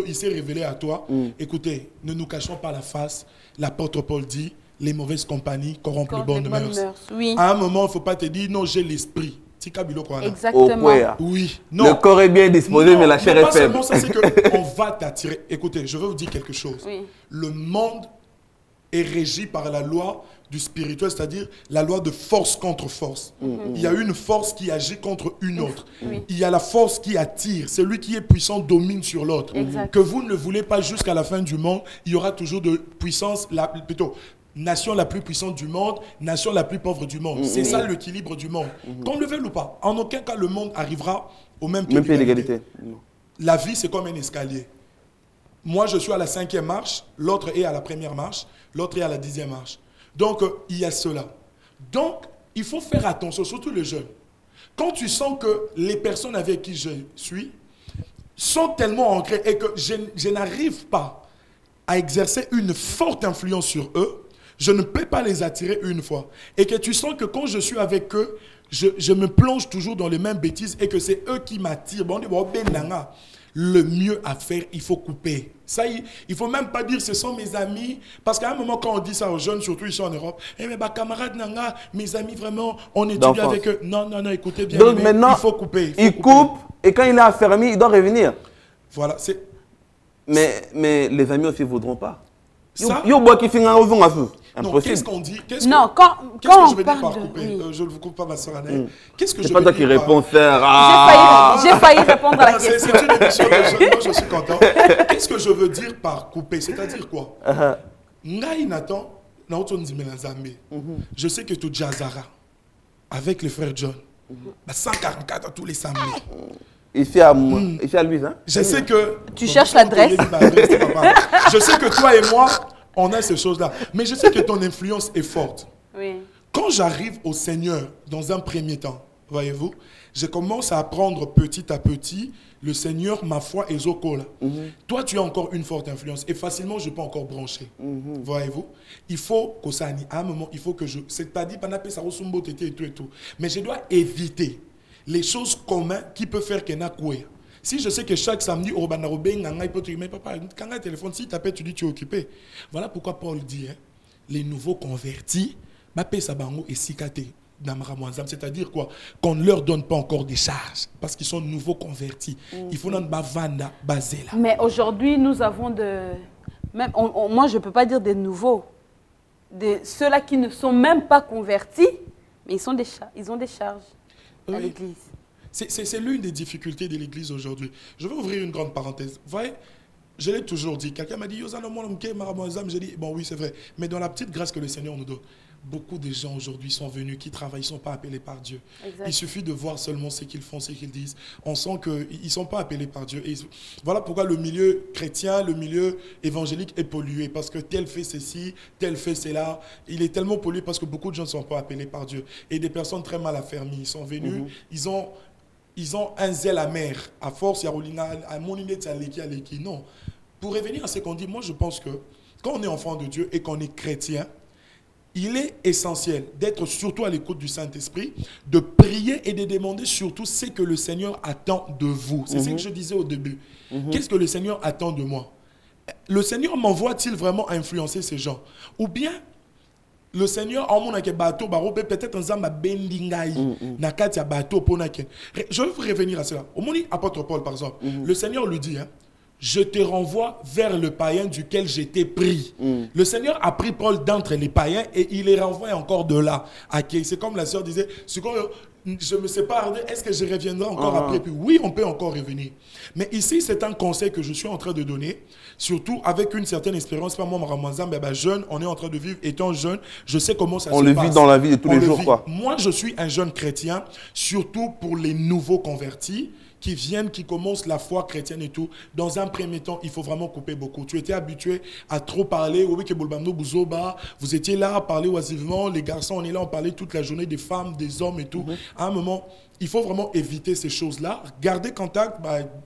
Speaker 3: Il s'est révélé à toi. Écoutez, ne nous cachons pas la face. L'apôtre Paul dit, les mauvaises compagnies corrompent les bonnes mœurs.
Speaker 2: Oui.
Speaker 3: À un moment, il ne faut pas te dire, non, j'ai l'esprit.
Speaker 2: Exactement.
Speaker 3: Oui. Non.
Speaker 1: Le corps est bien disposé, mais la chair est faible.
Speaker 3: Pas seulement ça, c'est qu'on va t'attirer. Écoutez, je vais vous dire quelque chose.
Speaker 2: Oui.
Speaker 3: Le monde est régi par la loi du spirituel, c'est-à-dire la loi de force contre force. Il y a une force qui agit contre une autre. Il y a la force qui attire. Celui qui est puissant domine sur l'autre. Que vous ne le voulez pas jusqu'à la fin du monde, il y aura toujours de puissance, plutôt nation la plus puissante du monde, nation la plus pauvre du monde. C'est ça l'équilibre du monde. Qu'on le veuille ou pas, en aucun cas le monde arrivera au même pied d'égalité. La vie, c'est comme un escalier. Moi, je suis à la 5e marche, l'autre est à la 1re marche, l'autre est à la 10e marche. Donc, il y a cela. Donc, il faut faire attention, surtout les jeunes. Quand tu sens que les personnes avec qui je suis sont tellement ancrées et que je n'arrive pas à exercer une forte influence sur eux, je ne peux pas les attirer une fois. Et que tu sens que quand je suis avec eux, je me plonge toujours dans les mêmes bêtises et que c'est eux qui m'attirent. Bon, le mieux à faire, il faut couper. Ça, il ne faut même pas dire ce sont mes amis. Parce qu'à un moment, quand on dit ça aux jeunes, surtout ici en Europe, eh mais camarades Nanga, mes amis vraiment, on étudie avec eux. Non, écoutez bien.
Speaker 1: Donc maintenant,
Speaker 3: il faut couper.
Speaker 1: Il coupe et quand il est affermi, il doit revenir.
Speaker 3: Voilà, c'est...
Speaker 1: Mais les amis aussi ne voudront pas.
Speaker 3: Ça,
Speaker 1: impossible.
Speaker 3: Qu'est-ce qu'on dit?
Speaker 2: Non, quand
Speaker 3: je veux dire par couper? Je ne vous coupe pas, ma soeur Anaël. Qu'est-ce que je veux dire?
Speaker 1: C'est pas toi qui réponds, frère.
Speaker 2: J'ai failli répondre à la question.
Speaker 3: C'est une émission de jeunes, moi je suis content. Qu'est-ce que je veux dire par couper? C'est-à-dire quoi? Ngai Nathan, je sais que tu Jazara, avec le frère John, 144 tous les samedis.
Speaker 1: Ici à Louise, hein?
Speaker 3: Je sais que...
Speaker 2: Tu cherches l'adresse.
Speaker 3: Je sais que toi et moi, on a ces choses-là. Mais je sais que ton influence est forte.
Speaker 2: Oui.
Speaker 3: Quand j'arrive au Seigneur, dans un premier temps, voyez-vous, je commence à apprendre petit à petit le Seigneur, ma foi et Zokola. Toi, tu as encore une forte influence et facilement, je peux encore brancher. Voyez-vous, il faut que ça, à un moment, il faut que je... C'est pas dit, et tout. Mais je dois éviter les choses communes qui peuvent faire qu'il y ait un coué. Si je sais que chaque samedi, au Banarobé, il peut te dire, mais papa, quand un téléphone, si tu t'appelles, tu dis tu es occupé. Voilà pourquoi Paul dit, les nouveaux convertis, ma paix sabango et sikate. c'est-à-dire quoi? Qu'on ne leur donne pas encore des charges parce qu'ils sont nouveaux convertis. Il faut une bavanda basée là.
Speaker 2: Mais aujourd'hui, nous avons de... Même, moi, je ne peux pas dire des nouveaux. Ceux-là qui ne sont même pas convertis, mais ils ont des charges à l'église.
Speaker 3: C'est l'une des difficultés de l'église aujourd'hui. Je vais ouvrir une grande parenthèse. Vous voyez, je l'ai toujours dit. Quelqu'un m'a dit, j'ai dit, bon oui, c'est vrai. Mais dans la petite grâce que le Seigneur nous donne, beaucoup de gens aujourd'hui sont venus, qui travaillent, ils ne sont pas appelés par Dieu. Exact. Il suffit de voir seulement ce qu'ils font, ce qu'ils disent. On sent qu'ils ne sont pas appelés par Dieu. Et voilà pourquoi le milieu chrétien, le milieu évangélique est pollué. Parce que tel fait ceci, tel fait cela. Il est tellement pollué parce que beaucoup de gens ne sont pas appelés par Dieu. Et des personnes très mal affermies, ils sont venus, ils ont un zèle amer. À force, il y a non. Pour revenir à ce qu'on dit, moi je pense que quand on est enfant de Dieu et qu'on est chrétien, il est essentiel d'être surtout à l'écoute du Saint-Esprit, de prier et de demander surtout ce que le Seigneur attend de vous. C'est ce que je disais au début. Qu'est-ce que le Seigneur attend de moi? Le Seigneur m'envoie-t-il vraiment à influencer ces gens? Ou bien le Seigneur, peut-être un zamba bendingai, nakati bateau pour naken. Je vais revenir à cela. Au moment apôtre Paul, par exemple, le Seigneur lui dit, hein, je te renvoie vers le païen duquel j'étais pris. Le Seigneur a pris Paul d'entre les païens et il les renvoie encore de là. C'est comme la sœur disait, je me sépare, est-ce que je reviendrai encore après? Puis oui, on peut encore revenir. Mais ici, c'est un conseil que je suis en train de donner, surtout avec une certaine expérience. Pas moi, jeune, on est en train de vivre, étant jeune, je sais comment ça se passe.
Speaker 1: On le vit dans la vie de tous les jours, quoi.
Speaker 3: Moi, je suis un jeune chrétien, surtout pour les nouveaux convertis, qui viennent, qui commencent la foi chrétienne et tout. Dans un premier temps, il faut vraiment couper beaucoup. Tu étais habitué à trop parler. Vous étiez là à parler oisivement. Les garçons, on est là, on parlait toute la journée des femmes, des hommes et tout. À un moment, il faut vraiment éviter ces choses-là. Garder contact,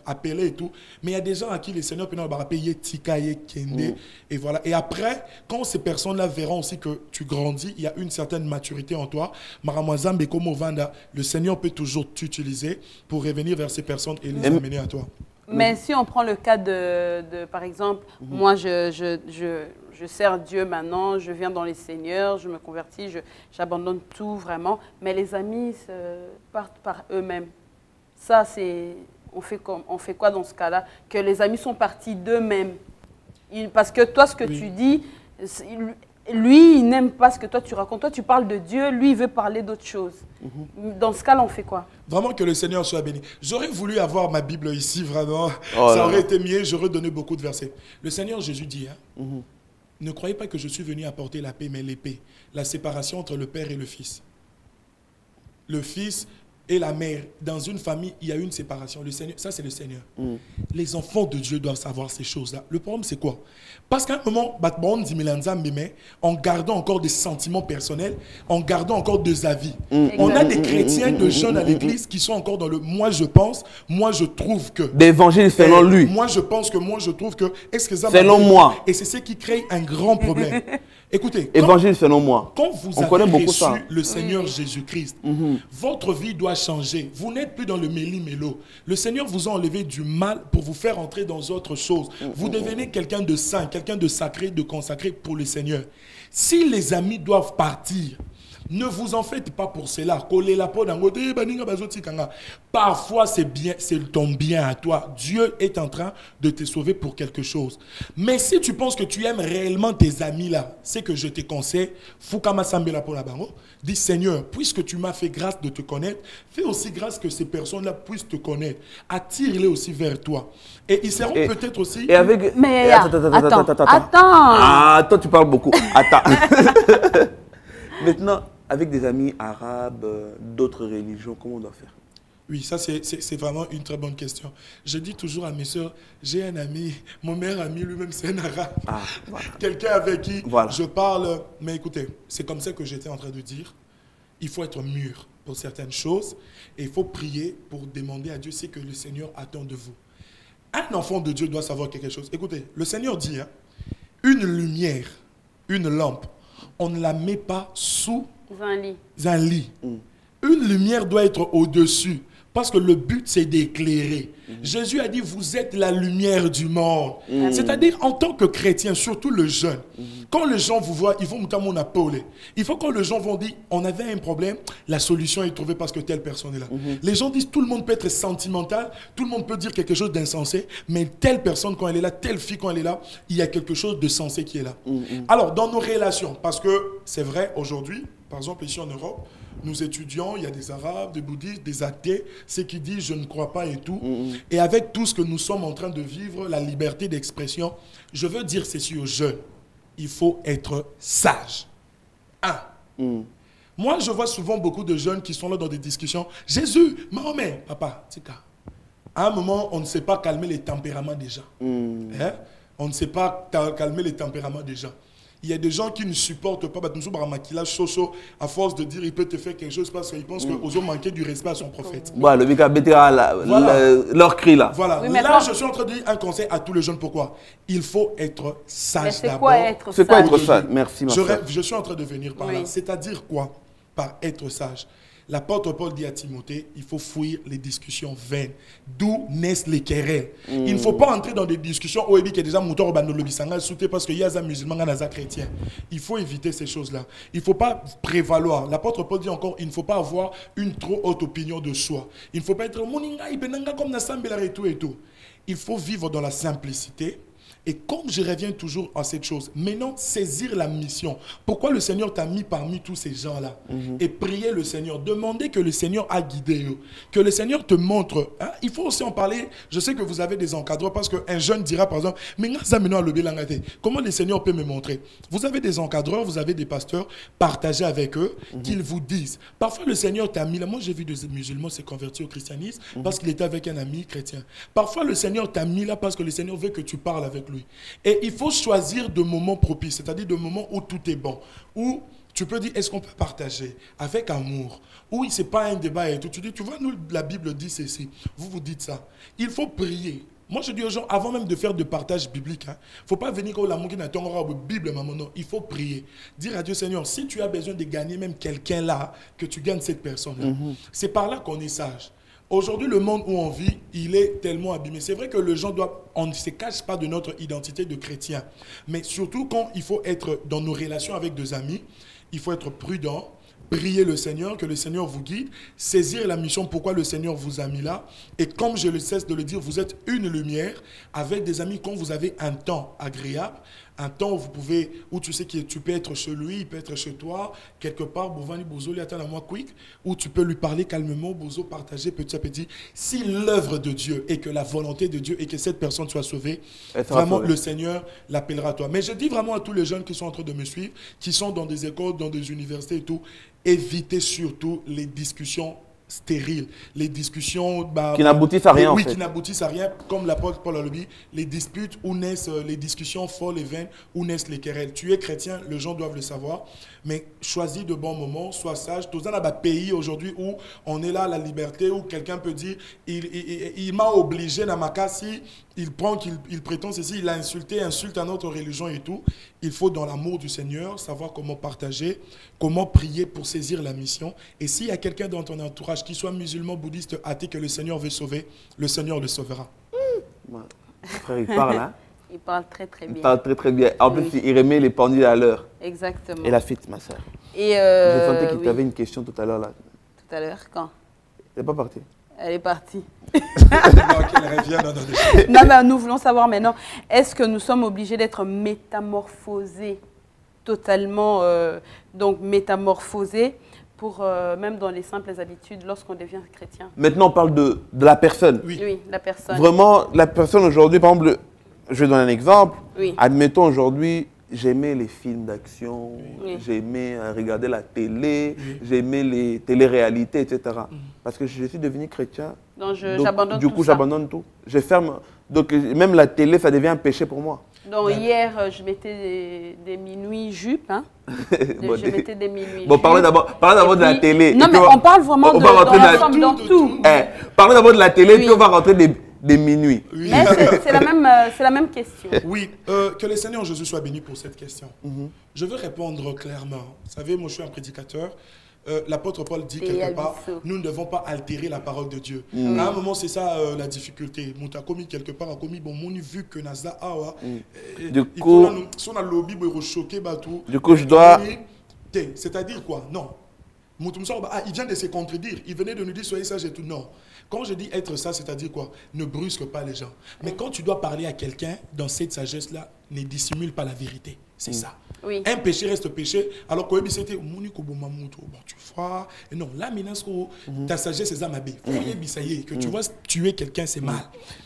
Speaker 3: appeler et tout. Mais il y a des gens à qui les seigneurs peuvent payer tikaye, kende. Et voilà. Et après, quand ces personnes-là verront aussi que tu grandis, il y a une certaine maturité en toi. Maramazambe comme Ovanda, le Seigneur peut toujours t'utiliser pour revenir vers ces personnes et les amener à toi.
Speaker 2: Mais si on prend le cas de par exemple, moi je sers Dieu maintenant, je viens dans les seigneurs, je me convertis, j'abandonne tout vraiment, mais les amis partent par eux-mêmes. Ça, on fait quoi dans ce cas-là? Que les amis sont partis d'eux-mêmes. Parce que toi, ce que tu dis, lui, il n'aime pas ce que toi tu racontes. Toi, tu parles de Dieu, lui, il veut parler d'autre chose. Dans ce cas-là, on fait quoi?
Speaker 3: Vraiment que le Seigneur soit béni. J'aurais voulu avoir ma Bible ici, vraiment. Ça aurait été mieux, j'aurais donné beaucoup de versets. Le Seigneur Jésus dit, hein, ne croyez pas que je suis venu apporter la paix, mais l'épée. La séparation entre le Père et le Fils. Le Fils et la mère. Dans une famille, il y a une séparation. Le Seigneur, ça, c'est le Seigneur. Les enfants de Dieu doivent savoir ces choses-là. Le problème, c'est quoi? Parce qu'à un moment, en gardant encore des sentiments personnels, en gardant encore des avis. On a des chrétiens, de jeunes à l'église qui sont encore dans le « moi je pense »,« moi je trouve que ».
Speaker 1: D'évangile selon lui.
Speaker 3: Moi je pense que, moi je trouve que. Est-ce que ça
Speaker 1: selon moi.
Speaker 3: Et c'est ce qui crée un grand problème. Écoutez,
Speaker 1: évangile selon moi.
Speaker 3: Quand vous avez reçu le Seigneur Jésus-Christ, votre vie doit changer. Vous n'êtes plus dans le méli-mélo. Le Seigneur vous a enlevé du mal pour vous faire entrer dans autre chose. Vous devenez quelqu'un de saint, quelqu'un de sacré, de consacré pour le Seigneur. Si les amis doivent partir, ne vous en faites pas pour cela. Parfois, c'est bien, c'est ton bien à toi. Dieu est en train de te sauver pour quelque chose. Mais si tu penses que tu aimes réellement tes amis là, c'est que je te conseille, dis Seigneur, puisque tu m'as fait grâce de te connaître, fais aussi grâce que ces personnes-là puissent te connaître. Attire-les aussi vers toi. Et ils seront peut-être aussi...
Speaker 1: Et avec...
Speaker 2: Mais attends.
Speaker 1: Ah, toi tu parles beaucoup. Attends. Maintenant, avec des amis arabes, d'autres religions, comment on doit faire?
Speaker 3: Oui, ça c'est vraiment une très bonne question. Je dis toujours à mes soeurs, j'ai un ami, mon meilleur ami lui-même c'est un arabe. Ah, voilà. Quelqu'un avec qui je parle. Mais écoutez, c'est comme ça que j'étais en train de dire. Il faut être mûr pour certaines choses et il faut prier pour demander à Dieu ce que le Seigneur attend de vous. Un enfant de Dieu doit savoir quelque chose. Écoutez, le Seigneur dit, hein, une lumière, une lampe, on ne la met pas sous un lit. Une lumière doit être au-dessus. Parce que le but, c'est d'éclairer. Jésus a dit, vous êtes la lumière du monde. C'est-à-dire, en tant que chrétien, surtout le jeune, quand les gens vous voient, ils vont monter mon apôle. Il faut que les gens vont dire, on avait un problème, la solution est trouvée parce que telle personne est là. Les gens disent, tout le monde peut être sentimental, tout le monde peut dire quelque chose d'insensé, mais telle personne, quand elle est là, telle fille, quand elle est là, il y a quelque chose de sensé qui est là. Alors, dans nos relations, parce que c'est vrai, aujourd'hui, par exemple, ici en Europe, nous étudions, il y a des Arabes, des bouddhistes, des athées, ceux qui disent je ne crois pas et tout. Et avec tout ce que nous sommes en train de vivre, la liberté d'expression, je veux dire ceci aux jeunes. Il faut être sage. Moi, je vois souvent beaucoup de jeunes qui sont là dans des discussions. Jésus, Mahomet, papa, tika. À un moment, on ne sait pas calmer les tempéraments des gens. Hein? On ne sait pas calmer les tempéraments des gens. Il y a des gens qui ne supportent pas à force de dire il peut te faire quelque chose parce qu'ils pensent qu'ils ont manqué du respect à son prophète.
Speaker 1: Voilà, leur cri là.
Speaker 3: Voilà. Oui, là, je suis en train de dire un conseil à tous les jeunes. Pourquoi? Il faut être sage d'abord.
Speaker 1: C'est quoi être sage? Merci, ma soeur.
Speaker 3: Je suis en train de venir par là. C'est-à-dire quoi? Par être sage. L'apôtre Paul dit à Timothée, il faut fuir les discussions vaines. D'où naissent les querelles. Il ne faut pas entrer dans des discussions où il y a déjà moutons parce qu'il y a des musulmans et des chrétiens. Il faut éviter ces choses-là. Il ne faut pas prévaloir. L'apôtre Paul dit encore, il ne faut pas avoir une trop haute opinion de soi. Il ne faut pas être comme et tout. Il faut vivre dans la simplicité. Et comme je reviens toujours à cette chose, maintenant, saisir la mission. Pourquoi le Seigneur t'a mis parmi tous ces gens-là? Et prier le Seigneur. Demander que le Seigneur a guidé. Que le Seigneur te montre. Hein? Il faut aussi en parler. Je sais que vous avez des encadreurs parce qu'un jeune dira par exemple, mais comment le Seigneur peut me montrer? Vous avez des encadreurs, vous avez des pasteurs. Partagez avec eux, qu'ils vous disent. Parfois, le Seigneur t'a mis là. Moi, j'ai vu des musulmans se convertir au christianisme parce qu'il était avec un ami chrétien. Parfois, le Seigneur t'a mis là parce que le Seigneur veut que tu parles avec lui. Et il faut choisir de moments propices, c'est-à-dire de moments où tout est bon, où tu peux dire, est-ce qu'on peut partager avec amour, où ce n'est pas un débat et tout. Tu dis, tu vois, nous, la Bible dit ceci, vous dites ça. Il faut prier. Moi, je dis aux gens, avant même de faire de partage biblique, il ne faut pas venir comme la Bible, non, il faut prier. Dire à Dieu, Seigneur, si tu as besoin de gagner même quelqu'un là, que tu gagnes cette personne-là. C'est par là qu'on est sage. Aujourd'hui, le monde où on vit, il est tellement abîmé. C'est vrai que les gens on ne se cache pas de notre identité de chrétien. Mais surtout quand il faut être dans nos relations avec des amis, il faut être prudent, prier le Seigneur, que le Seigneur vous guide, saisir la mission, pourquoi le Seigneur vous a mis là. Et comme je ne cesse de le dire, vous êtes une lumière avec des amis quand vous avez un temps agréable, un temps où vous pouvez, où tu sais que tu peux être chez lui, il peut être chez toi, quelque part, où tu peux lui parler calmement, Bozo, partager petit à petit. Si l'œuvre de Dieu et que la volonté de Dieu et que cette personne soit sauvée, vraiment le Seigneur l'appellera à toi. Mais je dis vraiment à tous les jeunes qui sont en train de me suivre, qui sont dans des écoles, dans des universités et tout, évitez surtout les discussions stériles, les discussions
Speaker 1: qui n'aboutissent à rien.
Speaker 3: Oui, qui n'aboutissent à rien, comme l'apôtre Paul a dit, les disputes où naissent les discussions folles et vaines, où naissent les querelles. Tu es chrétien, les gens doivent le savoir, mais choisis de bons moments, sois sage. Tous dans un pays aujourd'hui où on est là, la liberté, où quelqu'un peut dire, il m'a obligé dans ma casse, si il prend, il prétend ceci, il a insulté, insulte à notre religion et tout. Il faut, dans l'amour du Seigneur, savoir comment partager, comment prier pour saisir la mission. Et s'il y a quelqu'un dans ton entourage, qui soit musulman, bouddhiste, athée, que le Seigneur veut sauver, le Seigneur le sauvera.
Speaker 1: Frère, il parle, hein?
Speaker 2: Il parle très très bien.
Speaker 1: Il parle très très bien. En plus, il remet les pendules à l'heure.
Speaker 2: Exactement.
Speaker 1: Et la fête, ma soeur.
Speaker 2: Je
Speaker 1: sentais qu'il t'avait une question tout à l'heure là.
Speaker 2: Tout à l'heure, quand?
Speaker 1: Elle n'est pas partie.
Speaker 2: Elle est partie.
Speaker 3: Non,
Speaker 2: mais nous voulons savoir maintenant, est-ce que nous sommes obligés d'être métamorphosés, totalement donc métamorphosés, pour même dans les simples habitudes lorsqu'on devient chrétien?
Speaker 1: Maintenant, on parle de la personne.
Speaker 2: Oui, la personne.
Speaker 1: Vraiment, la personne aujourd'hui, par exemple, je vais donner un exemple.
Speaker 2: Oui.
Speaker 1: Admettons aujourd'hui, j'aimais les films d'action,
Speaker 2: oui.
Speaker 1: J'aimais regarder la télé, j'aimais les téléréalités, etc. Parce que je suis devenu chrétien.
Speaker 2: Donc j'abandonne tout.
Speaker 1: Du coup, j'abandonne tout. Je ferme. Donc même la télé, ça devient un péché pour moi.
Speaker 2: Donc hier, je mettais des minuit jupes. Hein. Je mettais des minuit jupes.
Speaker 1: Bon, parlons d'abord de la télé.
Speaker 2: Non, mais on parle vraiment dans l'ensemble, dans tout.
Speaker 1: Parlons d'abord de la télé, puis on va rentrer des minuit.
Speaker 2: Oui. Mais c'est la même question.
Speaker 3: Oui, que le Seigneur Jésus soit béni pour cette question. Je veux répondre clairement. Vous savez, moi je suis un prédicateur. l'apôtre Paul dit quelque part, nous ne devons pas altérer la parole de Dieu. À un moment, c'est ça la difficulté. Mon commis quelque part, a commis, bon, mon vu que Naza a,
Speaker 1: du coup, je dois...
Speaker 3: C'est-à-dire quoi? Non. Il vient de se contredire. Il venait de nous dire soyez sage et tout. Non. Quand je dis être ça, c'est-à-dire quoi? Ne brusque pas les gens. Mais quand tu dois parler à quelqu'un, dans cette sagesse-là, ne dissimule pas la vérité. C'est ça.
Speaker 2: Oui.
Speaker 3: Un péché reste péché, alors que c'était bon, tu vois. Et non, là, maintenant, ta sagesse, c'est Zamabé. Que tu vois, tuer quelqu'un, c'est mal.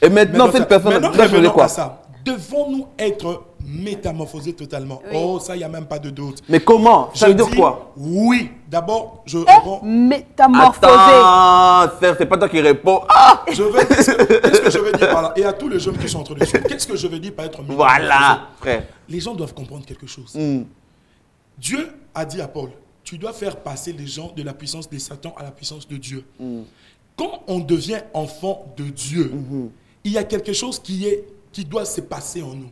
Speaker 1: Et maintenant, cette personne doit faire quoi?
Speaker 3: Ça. Devons-nous être métamorphosés totalement? Oui. Oh, ça, il n'y a même pas de doute.
Speaker 1: Mais comment? Ça veut dire quoi?
Speaker 3: Oui. D'abord, je
Speaker 2: réponds. Métamorphosé.
Speaker 1: Attends, c'est pas toi qui réponds. Ah!
Speaker 3: Qu'est-ce que je veux dire par là? Et à tous les jeunes qui sont entre les choses, qu'est-ce que je veux dire par être métamorphosé?
Speaker 1: Voilà, frère.
Speaker 3: Les gens doivent comprendre quelque chose. Dieu a dit à Paul, tu dois faire passer les gens de la puissance de Satan à la puissance de Dieu. Quand on devient enfant de Dieu, il y a quelque chose qui doit se passer en nous.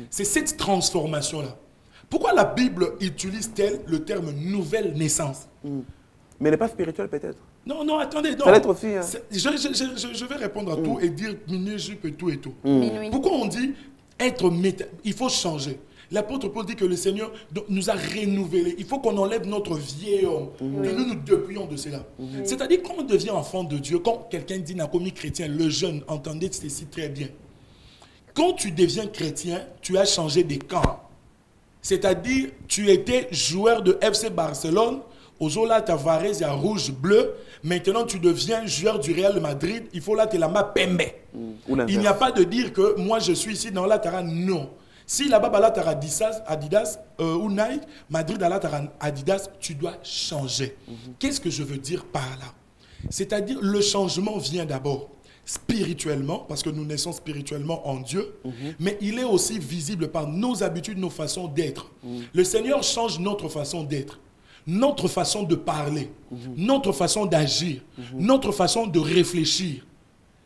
Speaker 3: C'est cette transformation-là. Pourquoi la Bible utilise-t-elle le terme nouvelle naissance?
Speaker 1: Mais elle n'est pas spirituelle peut-être.
Speaker 3: Non, non, attendez. Non.
Speaker 1: Ça l'être aussi. Hein.
Speaker 3: Je vais répondre à tout et dire minuit, tout et tout. Pourquoi on dit être il faut changer? L'apôtre Paul dit que le Seigneur nous a renouvelés. Il faut qu'on enlève notre vieil homme. Que nous nous déplions de cela. C'est-à-dire quand on devient enfant de Dieu, quand quelqu'un dit n'a commis chrétien, le jeune, entendez ceci très bien. Quand tu deviens chrétien, tu as changé de camp. C'est-à-dire, tu étais joueur de FC Barcelone, au Zola Tavares, il y a rouge, bleu. Maintenant, tu deviens joueur du Real Madrid. Il faut là te la main pembe. Il n'y a pas de dire que moi je suis ici dans la Tara. Non. Si là-bas, là, Tara Adidas ou Nike, Madrid, là, Tara Adidas, tu dois changer. Qu'est-ce que je veux dire par là? C'est-à-dire, le changement vient d'abord spirituellement, parce que nous naissons spirituellement en Dieu, mais il est aussi visible par nos habitudes, nos façons d'être. Le Seigneur change notre façon d'être, notre façon de parler, notre façon d'agir, notre façon de réfléchir.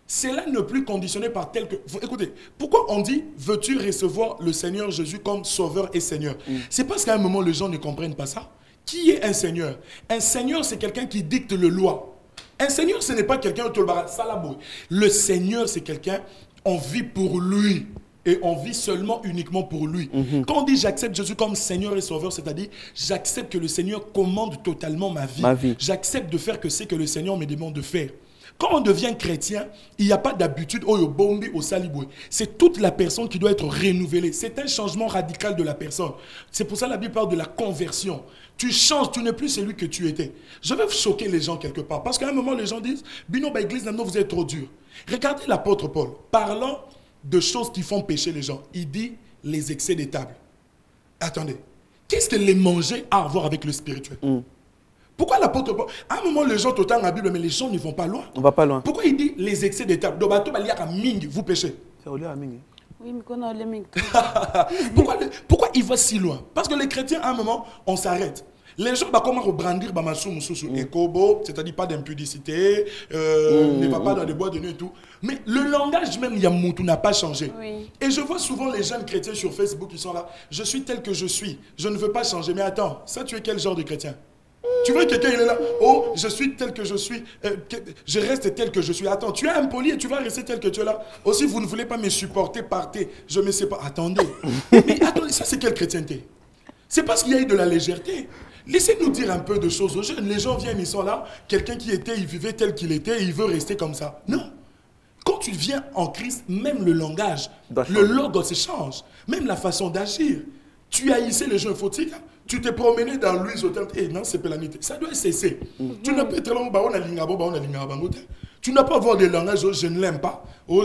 Speaker 3: Cela n'est plus conditionné par tel que... Écoutez, pourquoi on dit « Veux-tu recevoir le Seigneur Jésus comme Sauveur et Seigneur ?» C'est parce qu'à un moment, les gens ne comprennent pas ça. Qui est un Seigneur? Un Seigneur, c'est quelqu'un qui dicte le loi. Un Seigneur, ce n'est pas quelqu'un au Tolbara, Salaboué. Le Seigneur, c'est quelqu'un, on vit pour lui. Et on vit seulement, uniquement pour lui. Quand on dit j'accepte Jésus comme Seigneur et Sauveur, c'est-à-dire j'accepte que le Seigneur commande totalement ma vie. J'accepte de faire que c'est que le Seigneur me demande de faire. Quand on devient chrétien, il n'y a pas d'habitude au bombi, au saliboué. C'est toute la personne qui doit être renouvelée. C'est un changement radical de la personne. C'est pour ça que la Bible parle de la conversion. Tu changes, tu n'es plus celui que tu étais. Je vais choquer les gens quelque part. Parce qu'à un moment, les gens disent, Bino, bah, église, non, vous êtes trop dur. Regardez l'apôtre Paul, parlant de choses qui font pécher les gens. Il dit les excès des tables. Attendez, qu'est-ce que les manger a à voir avec le spirituel? Pourquoi l'apôtre Paul? À un moment, les gens t'entendent la Bible, mais les gens ne vont pas loin.
Speaker 1: On va pas loin.
Speaker 3: Pourquoi il dit les excès des tables? Vous péchez.
Speaker 1: C'est au lieu à Ming.
Speaker 2: Oui, mais qu'on a les Ming.
Speaker 3: Pourquoi il va si loin? Parce que les chrétiens, à un moment, on s'arrête. Les gens vont comment rebrandir c'est-à-dire pas d'impudicité, ne va pas dans les bois de nuit et tout. Mais le langage même Yamoutou n'a pas changé.
Speaker 2: Oui.
Speaker 3: Et je vois souvent les jeunes chrétiens sur Facebook qui sont là. Je suis tel que je suis. Je ne veux pas changer. Mais attends, ça tu es quel genre de chrétien? Tu vois quelqu'un, il est là. Oh, je suis tel que je suis. Je reste tel que je suis. Attends, tu es impoli et tu vas rester tel que tu es là. Aussi, vous ne voulez pas me supporter, partez. Je ne sais pas. Attendez. Mais attendez, ça c'est quelle chrétienté? C'est parce qu'il y a eu de la légèreté. Laissez-nous dire un peu de choses aux jeunes. Les gens viennent, ils sont là. Quelqu'un qui était, il vivait tel qu'il était, et il veut rester comme ça. Non. Quand tu viens en Christ, même le langage, le logo se change. Même la façon d'agir. Tu haïssais les gens fautiques. Tu t'es promené dans l'huile au temple. Eh non, c'est pénalité. Ça doit cesser. Tu n'as pas être là, tu n'as pas à avoir des langages, oh, je ne l'aime pas, oh,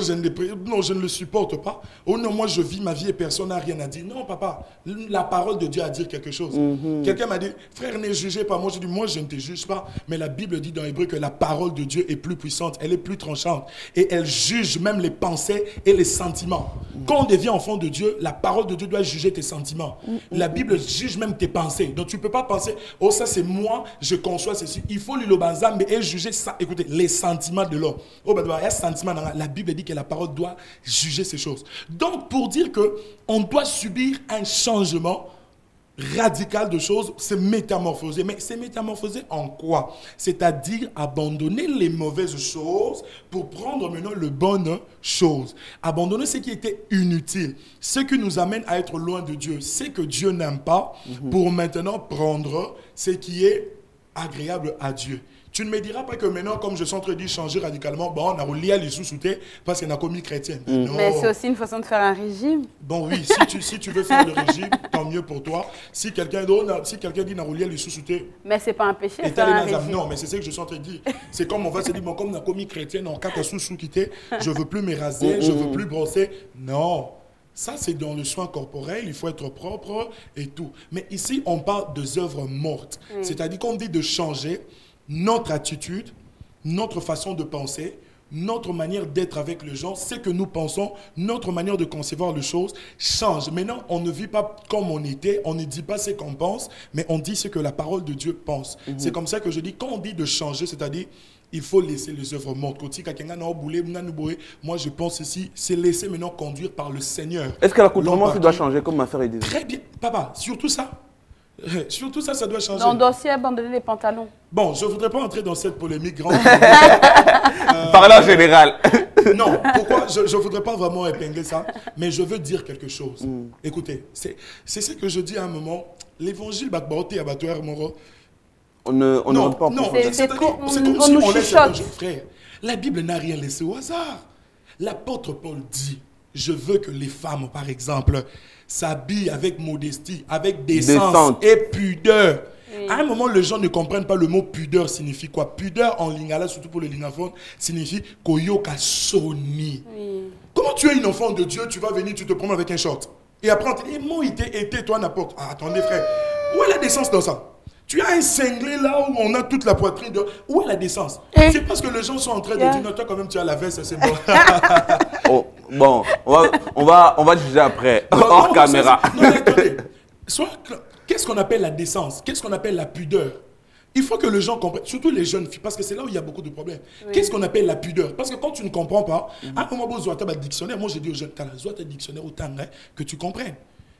Speaker 3: non, je ne le supporte pas, oh non, moi je vis ma vie et personne n'a rien à dire. Non, papa, la parole de Dieu a dit quelque chose. Quelqu'un m'a dit, frère, ne jugez pas. Moi, je dis, moi, je ne te juge pas. Mais la Bible dit dans Hébreu que la parole de Dieu est plus puissante, elle est plus tranchante. Et elle juge même les pensées et les sentiments. Quand on devient enfant de Dieu, la parole de Dieu doit juger tes sentiments. La Bible juge même tes pensées. Donc tu ne peux pas penser, oh, ça c'est moi, je conçois ceci. Il faut l'ilobazambe et juger ça. Écoutez, les sentiments de l'homme. Oh, ben, il y a sentiment dans la Bible dit que la parole doit juger ces choses. Donc, pour dire qu'on doit subir un changement, radical de choses, c'est métamorphoser. Mais c'est métamorphoser en quoi? C'est-à-dire abandonner les mauvaises choses pour prendre maintenant les bonnes choses. Abandonner ce qui était inutile, ce qui nous amène à être loin de Dieu, ce que Dieu n'aime pas, pour maintenant prendre ce qui est agréable à Dieu. Tu ne me diras pas que maintenant, comme je suis en train de changer radicalement, bon, on a relié les sous-soutés parce qu'on a commis chrétien. Non.
Speaker 2: Mais c'est aussi une façon de faire un régime.
Speaker 3: Bon, oui, si tu veux faire le régime, tant mieux pour toi. Si quelqu'un dit n'a relié les sous-soutés.
Speaker 2: Mais c'est pas un péché de faire un régime.
Speaker 3: Non, mais c'est ce que je suis en train de dire. C'est comme on va se dire, bon, comme on a commis chrétien, on a 4 sous-sous quittés, je ne veux plus me raser, je ne veux plus brosser. Non. Ça, c'est dans le soin corporel, il faut être propre et tout. Mais ici, on parle des œuvres mortes. C'est-à-dire qu'on dit de changer notre attitude, notre façon de penser, notre manière d'être avec les gens, ce que nous pensons, notre manière de concevoir les choses change. Maintenant, on ne vit pas comme on était, on ne dit pas ce qu'on pense, mais on dit ce que la parole de Dieu pense. C'est comme ça que je dis, quand on dit de changer, c'est-à-dire, il faut laisser les œuvres mortes. Moi, je pense ici, c'est laisser maintenant conduire par le Seigneur.
Speaker 1: Est-ce que l'accoutrement doit changer, comme ma frère dit?
Speaker 3: Très bien, papa, surtout ça. Surtout ça, ça doit changer.
Speaker 2: On doit aussi abandonner les pantalons.
Speaker 3: Bon, je ne voudrais pas entrer dans cette polémique grande.
Speaker 1: Parler en général.
Speaker 3: Non, pourquoi? Je ne voudrais pas vraiment épingler ça, mais je veux dire quelque chose. Écoutez, c'est ce que je dis à un moment. L'évangile,
Speaker 1: on ne rentre pas en profondeur.
Speaker 3: C'est comme si on laisse un jeune frère. La Bible n'a rien laissé au hasard. L'apôtre Paul dit, je veux que les femmes, par exemple, s'habillent avec modestie, avec décence et pudeur. Oui. À un moment, les gens ne comprennent pas le mot pudeur signifie quoi. Pudeur en lingala, surtout pour les lingaphones, signifie koyoka soni. Oui. Comment tu es une enfant de Dieu, tu vas venir, tu te promènes avec un short. Et après, on te dit, moi, il était toi n'importe. Ah, attendez, frère. Où est la décence dans ça? Tu as un cinglé là où on a toute la poitrine. Où est la décence? C'est parce que les gens sont en train de dire, non, toi quand même tu as la veste, c'est bon.
Speaker 1: Oh, bon, on va juger après, hors caméra.
Speaker 3: Non, mais attendez. Qu'est-ce qu'on appelle la décence? Qu'est-ce qu'on appelle la pudeur? Il faut que les gens comprennent, surtout les jeunes filles, parce que c'est là où il y a beaucoup de problèmes. Oui. Qu'est-ce qu'on appelle la pudeur? Parce que quand tu ne comprends pas, à un moment, tu as un dictionnaire. Moi, j'ai dit aux jeunes, tu as un dictionnaire autant que tu comprennes.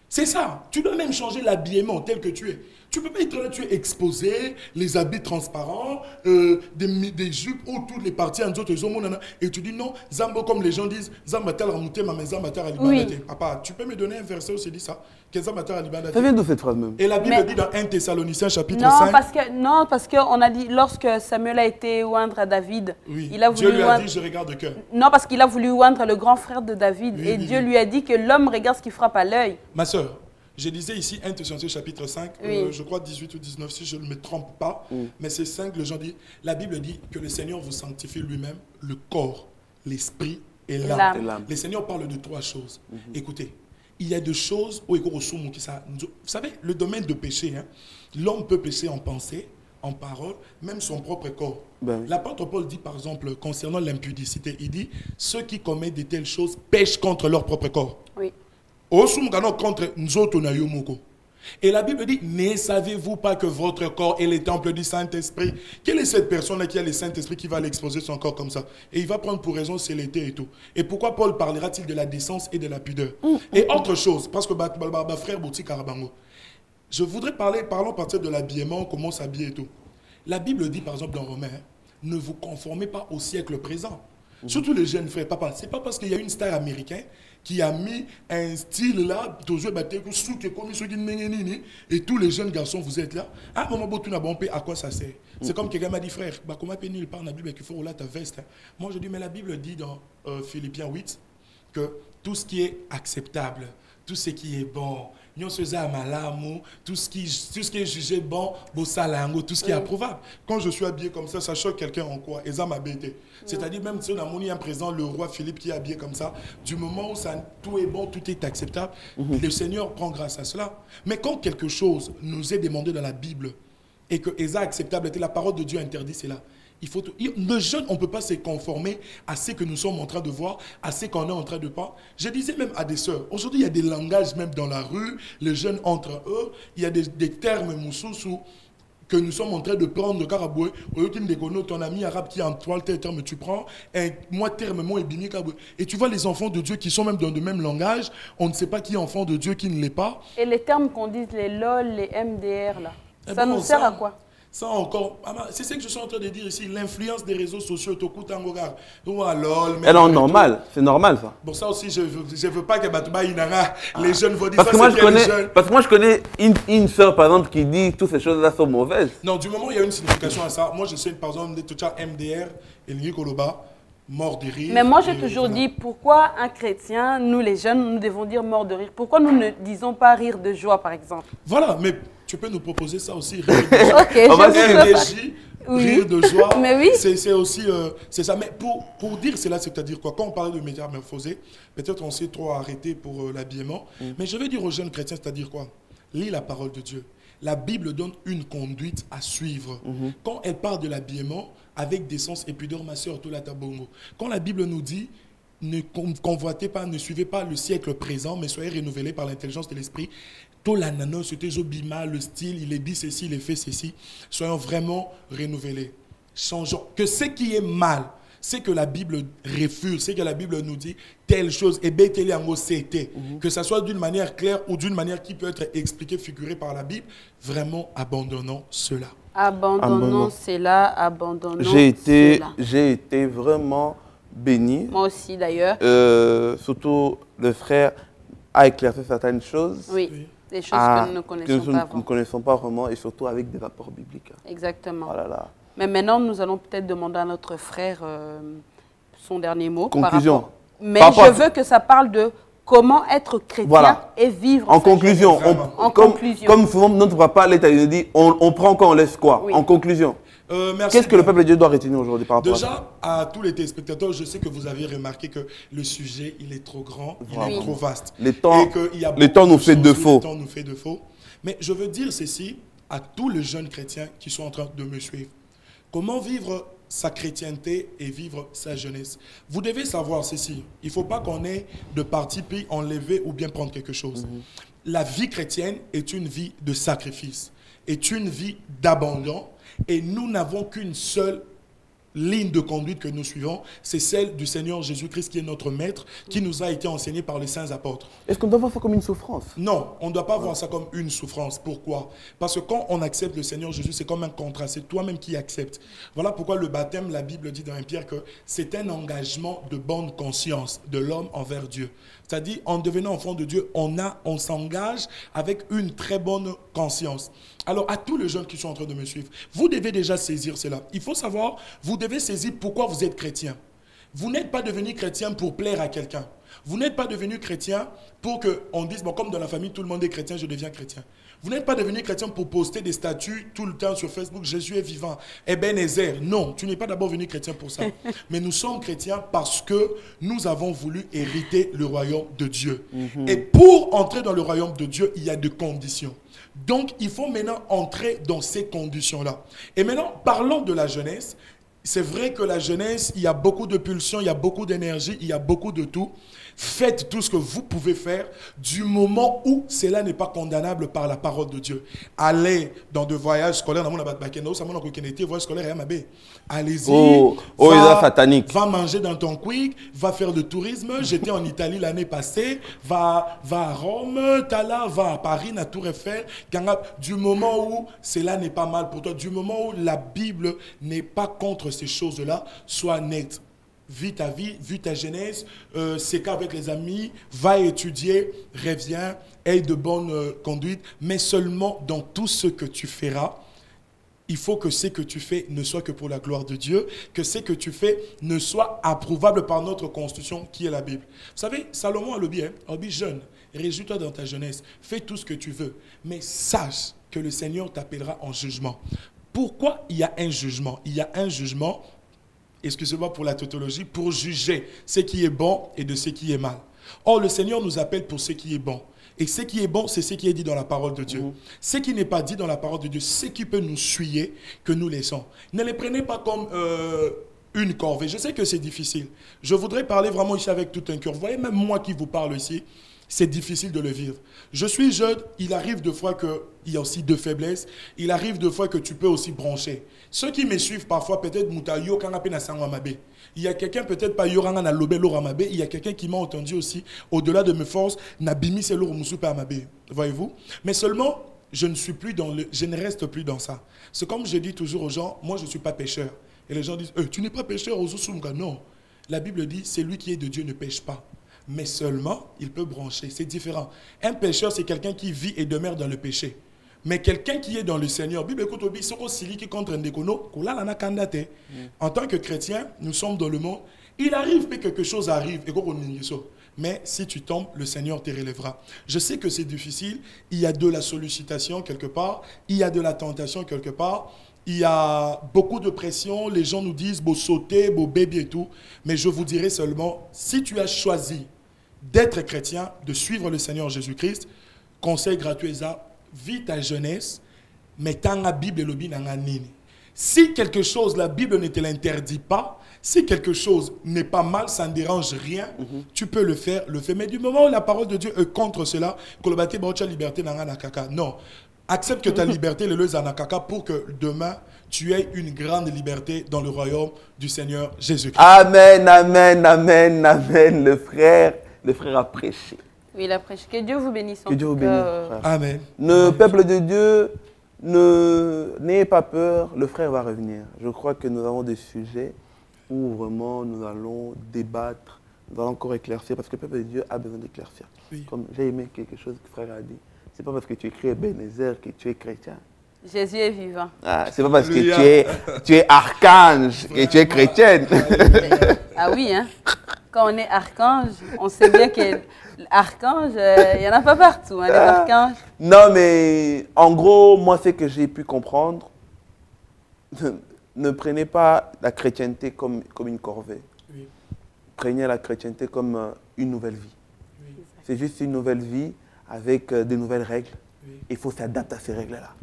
Speaker 3: C'est ça. Tu dois même changer l'habillement tel que tu es. Tu ne peux pas être là, tu es exposé, les habits transparents, des jupes où toutes les parties en d'autres zones. Et tu dis non, Zambo, comme les gens disent, Zambatar Ramouté, ma Zambatar Alibanate. Papa, tu peux me donner un verset où c'est dit ça? Ça
Speaker 1: vient d'où cette phrase même?
Speaker 3: Et la Bible dit dans 1 Thessaloniciens chapitre 5.
Speaker 2: Non, parce qu'on a dit, lorsque Samuel a été oindre à David, il a voulu
Speaker 3: Dieu lui a dit, je regarde de cœur.
Speaker 2: Non, parce qu'il a voulu oindre le grand frère de David. Oui, et Dieu lui a dit que l'homme regarde ce qui frappe à l'œil.
Speaker 3: Ma soeur, je disais ici 1 Thessaloniciens chapitre 5, je crois 18 ou 19 si je ne me trompe pas, mais c'est 5, le gens dit, la Bible dit que le Seigneur vous sanctifie lui-même, le corps, l'esprit et l'âme. Le Seigneur parle de 3 choses. Écoutez, il y a des choses où vous savez, le domaine de péché, hein, l'homme peut pécher en pensée, en parole, même son propre corps. L'apôtre Paul dit par exemple, concernant l'impudicité, il dit, ceux qui commettent de telles choses pêchent contre leur propre corps. Oui. Et la Bible dit, ne savez-vous pas que votre corps est le temple du Saint-Esprit? Quelle est cette personne-là qui a le Saint-Esprit qui va l'exposer son corps comme ça? Et il va prendre pour raison c'est l'été et tout. Et pourquoi Paul parlera-t-il de la décence et de la pudeur? Et autre chose, parce que frère Bouti Karabango, je voudrais parlons à partir de l'habillement, comment s'habiller et tout. La Bible dit par exemple dans Romains, ne vous conformez pas au siècle présent. Surtout les jeunes frères, papa, c'est pas parce qu'il y a une star américaine qui a mis un style là, et tous les jeunes garçons, vous êtes là. À un moment, à quoi ça sert? C'est comme quelqu'un m'a dit, frère, comment il parle dans la Bible qu'il faut rouler ta veste? Moi, je dis, mais la Bible dit dans Philippiens 8 que tout ce qui est acceptable, tout ce qui est bon, tout ce qui est jugé bon, tout ce qui est approuvable. Quand je suis habillé comme ça choque quelqu'un en quoi? Et ça m'a bêté. C'est-à-dire même si on a mon un présent, le roi Philippe qui est habillé comme ça, du moment où tout est bon, tout est acceptable, le Seigneur prend grâce à cela. Mais quand quelque chose nous est demandé dans la Bible et que c'est acceptable, la parole de Dieu interdit cela. Le jeune, on ne peut pas se conformer à ce que nous sommes en train de voir, à ce qu'on est en train de voir. Je disais même à des sœurs, aujourd'hui il y a des langages même dans la rue, les jeunes entre eux, il y a des termes moussous que nous sommes en train de prendre Karaboué, au lieu qu'il déconne, ton ami arabe qui est en toile, tel terme tu prends, et moi terme, moi et bini Karaboué. Et tu vois les enfants de Dieu qui sont même dans le même langage, on ne sait pas qui est enfant de Dieu, qui ne l'est pas.
Speaker 2: Et les termes qu'on dit, les LOL, les MDR, là,
Speaker 3: Eh
Speaker 2: ça
Speaker 3: bon,
Speaker 2: nous sert à quoi?
Speaker 3: Ça encore, c'est ce que je suis en train de dire ici, l'influence des réseaux sociaux, Tokutangogar.
Speaker 1: Elle est normal, c'est normal ça.
Speaker 3: Pour ça aussi, je ne veux pas que Batouba Inara, les jeunes vont dire
Speaker 1: parce
Speaker 3: ça,
Speaker 1: que moi,
Speaker 3: c'est
Speaker 1: parce que moi je connais une sœur par exemple qui dit toutes ces choses-là sont mauvaises.
Speaker 3: Non, du moment où il y a une signification à ça, moi je sais par exemple de Toucha MDR et Lini Koloba, mort de rire.
Speaker 2: Mais moi j'ai toujours dit, pourquoi un chrétien, nous les jeunes, nous devons dire mort de rire? Pourquoi nous ne disons pas rire de joie par exemple?
Speaker 3: Voilà, mais tu peux nous proposer ça aussi, rire de joie.
Speaker 2: Ok,
Speaker 3: RDJ,
Speaker 2: oui.
Speaker 3: rire de joie,
Speaker 2: mais oui.
Speaker 3: c'est aussi, c'est ça. Mais pour dire cela, c'est-à-dire quoi? Quand on parle de métamorphosé, peut-être on s'est trop arrêté pour l'habillement, mais je vais dire aux jeunes chrétiens, c'est-à-dire quoi? Lis la parole de Dieu. La Bible donne une conduite à suivre. Quand elle parle de l'habillement, avec décence et pudeur, ma soeur, tout la tabongo. Quand la Bible nous dit, ne convoitez pas, ne suivez pas le siècle présent, mais soyez renouvelés par l'intelligence de l'esprit. Tout la nano, c'était Zobima, le style, il est dit ceci, il est fait ceci. Soyons vraiment renouvelés. Changeons. Que ce qui est mal, c'est que la Bible refuse, c'est que la Bible nous dit telle chose, et c'était. Que ce soit d'une manière claire ou d'une manière qui peut être expliquée, figurée par la Bible, vraiment abandonnons cela.
Speaker 2: Abandonnons cela, abandonnons
Speaker 1: j'ai
Speaker 2: cela.
Speaker 1: été vraiment béni.
Speaker 2: Moi aussi d'ailleurs.
Speaker 1: Surtout le frère a éclairci certaines choses.
Speaker 2: Oui. Des choses que nous ne connaissons pas avant.
Speaker 1: Nous ne connaissons pas vraiment et surtout avec des rapports bibliques.
Speaker 2: Exactement.
Speaker 1: Oh là là.
Speaker 2: Mais maintenant, nous allons peut-être demander à notre frère son dernier mot.
Speaker 1: Conclusion.
Speaker 2: Mais je veux que ça parle de comment être chrétien et vivre.
Speaker 1: En conclusion, comme souvent notre papa l'État dit, on prend quoi, on laisse quoi. Oui. En conclusion. Qu'est-ce que le peuple de Dieu doit retenir aujourd'hui par rapport à ça?
Speaker 3: Déjà, à tous les téléspectateurs, je sais que vous avez remarqué que le sujet, il est trop grand, il est trop vaste.
Speaker 1: Le temps nous fait défaut.
Speaker 3: Le temps nous fait défaut. Mais je veux dire ceci à tous les jeunes chrétiens qui sont en train de me suivre. Comment vivre sa chrétienté et vivre sa jeunesse? Vous devez savoir ceci. Il ne faut pas qu'on ait de parti pris, enlever ou bien prendre quelque chose. La vie chrétienne est une vie de sacrifice, est une vie d'abandon. Et nous n'avons qu'une seule ligne de conduite que nous suivons, c'est celle du Seigneur Jésus-Christ qui est notre maître, qui nous a été enseigné par les saints apôtres.
Speaker 1: Est-ce qu'on doit voir ça comme une souffrance?
Speaker 3: Non, on ne doit pas voir ça comme une souffrance. Pourquoi? Parce que quand on accepte le Seigneur Jésus, c'est comme un contrat, c'est toi-même qui acceptes. Voilà pourquoi le baptême, la Bible dit dans 1 Pierre que c'est un engagement de bonne conscience de l'homme envers Dieu. C'est-à-dire, en devenant enfant de Dieu, on s'engage avec une très bonne conscience. Alors, à tous les jeunes qui sont en train de me suivre, vous devez déjà saisir cela. Il faut savoir, vous devez saisir pourquoi vous êtes chrétien. Vous n'êtes pas devenu chrétien pour plaire à quelqu'un. Vous n'êtes pas devenu chrétien pour qu'on dise, bon, comme dans la famille, tout le monde est chrétien, je deviens chrétien. Vous n'êtes pas devenu chrétien pour poster des statuts tout le temps sur Facebook, Jésus est vivant, Ebenezer. Non, tu n'es pas d'abord venu chrétien pour ça. Mais nous sommes chrétiens parce que nous avons voulu hériter le royaume de Dieu. Et pour entrer dans le royaume de Dieu, il y a des conditions. Donc, il faut maintenant entrer dans ces conditions-là. Et maintenant, parlons de la jeunesse. C'est vrai que la jeunesse, il y a beaucoup de pulsions, il y a beaucoup d'énergie, il y a beaucoup de tout. Faites tout ce que vous pouvez faire du moment où cela n'est pas condamnable par la parole de Dieu. Allez dans des voyages scolaires, allez-y, va manger dans ton quick, va faire du tourisme. J'étais en Italie l'année passée, va à Rome, va à Paris, à Tour Eiffel. Du moment où cela n'est pas mal pour toi, du moment où la Bible n'est pas contre ces choses-là, sois net. Vis ta vie, vis ta jeunesse, c'est qu'avec les amis, va étudier, reviens, aie de bonne conduite, mais seulement dans tout ce que tu feras, il faut que ce que tu fais ne soit que pour la gloire de Dieu, que ce que tu fais ne soit approuvable par notre constitution qui est la Bible. Vous savez, Salomon a le bien, jeune, réjouis-toi dans ta jeunesse, fais tout ce que tu veux, mais sache que le Seigneur t'appellera en jugement. Pourquoi il y a un jugement? Il y a un jugement, excusez-moi pour la tautologie, pour juger ce qui est bon et de ce qui est mal. Or, le Seigneur nous appelle pour ce qui est bon. Et ce qui est bon, c'est ce qui est dit dans la parole de Dieu. Ce qui n'est pas dit dans la parole de Dieu, ce qui peut nous souiller, que nous laissons. Ne les prenez pas comme une corvée. Je sais que c'est difficile. Je voudrais parler vraiment ici avec tout un cœur. Vous voyez, même moi qui vous parle ici, c'est difficile de le vivre. Je suis jeune, il arrive de fois qu'il y a aussi deux faiblesses. Il arrive de fois que tu peux aussi brancher. Ceux qui me suivent parfois, peut-être, il y a quelqu'un, peut-être pas Yoranga na lobé l'oramabe, il y a quelqu'un qui m'a entendu aussi, au-delà de mes forces, Nabimi c'est l'oromusupe amabe. Voyez-vous? Mais seulement, je ne reste plus dans ça. C'est comme je dis toujours aux gens, moi je ne suis pas pécheur. Et les gens disent, tu n'es pas pécheur aux Osunga. Non. La Bible dit, celui qui est de Dieu ne pêche pas. Mais seulement, il peut brancher. C'est différent. Un pécheur, c'est quelqu'un qui vit et demeure dans le péché. Mais quelqu'un qui est dans le Seigneur, Bible écoute, en tant que chrétien, nous sommes dans le monde. Il arrive que quelque chose arrive. Mais si tu tombes, le Seigneur te relèvera. Je sais que c'est difficile. Il y a de la sollicitation quelque part. Il y a de la tentation quelque part. Il y a beaucoup de pression. Les gens nous disent, beau sauter, beau bébé et tout. Mais je vous dirai seulement, si tu as choisi d'être chrétien, de suivre le Seigneur Jésus-Christ, conseil gratuit, vis ta jeunesse, mais tant la Bible et le nini. Si quelque chose, la Bible ne te l'interdit pas, si quelque chose n'est pas mal, ça ne dérange rien, tu peux le faire, Mais du moment où la parole de Dieu est contre cela, non. Accepte que ta liberté est pour que demain, tu aies une grande liberté dans le royaume du Seigneur Jésus-Christ.
Speaker 1: Amen, amen, amen, amen. Le frère a prêché.
Speaker 2: Oui, il a prêché. Que Dieu vous bénisse.
Speaker 1: Que Dieu vous bénisse, frère.
Speaker 3: Amen.
Speaker 1: Le peuple de Dieu, n'ayez pas peur, le frère va revenir. Je crois que nous avons des sujets où vraiment nous allons débattre, nous allons encore éclaircir, parce que le peuple de Dieu a besoin d'éclaircir. Oui. Comme j'ai aimé quelque chose que le frère a dit. C'est pas parce que tu écris Ebenezer que tu es chrétien.
Speaker 2: Jésus est vivant.
Speaker 1: Ah, c'est pas parce que tu es archange que tu es chrétienne.
Speaker 2: Ah oui, hein? Quand on est archange, on sait bien que l'archange, il n'y en a pas partout, hein, les archanges.
Speaker 1: Non, mais en gros, moi, ce que j'ai pu comprendre, ne prenez pas la chrétienté comme une corvée. Oui. Prenez la chrétienté comme une nouvelle vie. Oui. C'est juste une nouvelle vie avec de nouvelles règles. Oui. Il faut s'adapter à ces règles-là.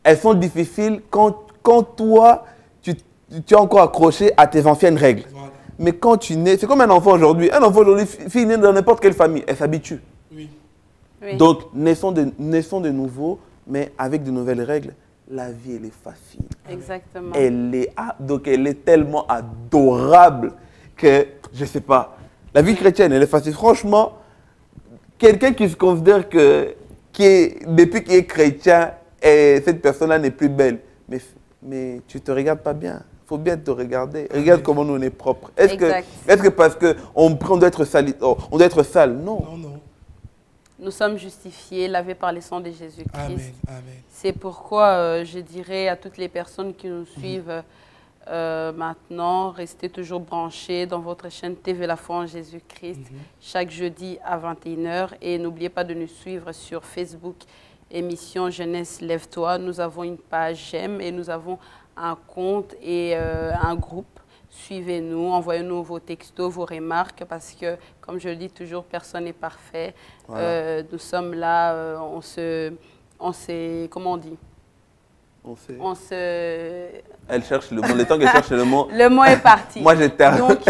Speaker 1: Elles sont difficiles quand toi, tu es encore accroché à tes anciennes règles. Voilà. Mais quand tu nais, c'est comme un enfant aujourd'hui. Un enfant aujourd'hui, fille née dans n'importe quelle famille, elle s'habitue. Oui. Oui. Donc, naissons de nouveau, mais avec de nouvelles règles. La vie, elle est facile.
Speaker 2: Exactement.
Speaker 1: Donc, elle est tellement adorable que, je ne sais pas, la vie chrétienne, elle est facile. Franchement, quelqu'un qui se considère depuis qu'il est chrétien, et cette personne-là n'est plus belle, mais tu ne te regardes pas bien. Il faut bien te regarder. Regarde comment nous on est propre. Est-ce que parce qu'on doit être sale, on doit être sale? Non. Non, non.
Speaker 2: Nous sommes justifiés, lavés par le sang de Jésus-Christ.
Speaker 3: Amen, amen.
Speaker 2: C'est pourquoi je dirais à toutes les personnes qui nous suivent maintenant, restez toujours branchés dans votre chaîne TV La Foi en Jésus-Christ, chaque jeudi à 21 h. Et n'oubliez pas de nous suivre sur Facebook, émission Jeunesse Lève-toi. Nous avons une page j'aime et nous avons un compte et un groupe. Suivez-nous, envoyez-nous vos textos, vos remarques, parce que, comme je le dis toujours, personne n'est parfait. Voilà. Nous sommes là, on se, comment on dit? On se...
Speaker 1: Elle cherche le mot, le temps qu'elle cherche le mot.
Speaker 2: Le mot est parti.
Speaker 1: Moi, je t'aime.
Speaker 2: Donc,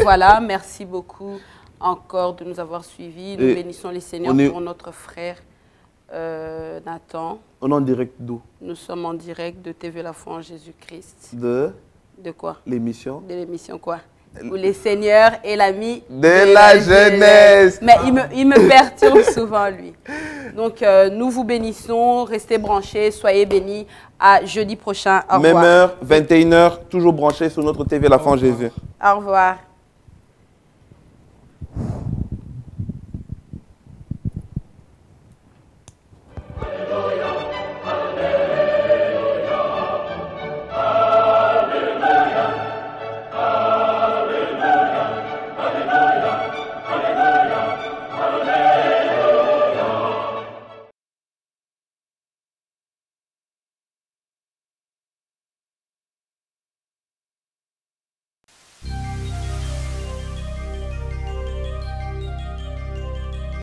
Speaker 2: voilà, merci beaucoup encore de nous avoir suivis. Nous bénissons les Seigneurs pour notre frère Nathan.
Speaker 1: On est en direct d'où?
Speaker 2: Nous sommes en direct de TV La Foi en Jésus-Christ. De quoi?
Speaker 1: L'émission.
Speaker 2: De l'émission quoi? Où les seigneurs et l'ami
Speaker 1: de la jeunesse.
Speaker 2: Mais il me perturbe souvent, lui. Donc, nous vous bénissons. Restez branchés. Soyez bénis. À jeudi prochain. Au revoir.
Speaker 1: Même heure, 21 h, toujours branchés sur notre TV La Foi en Jésus.
Speaker 2: Au revoir.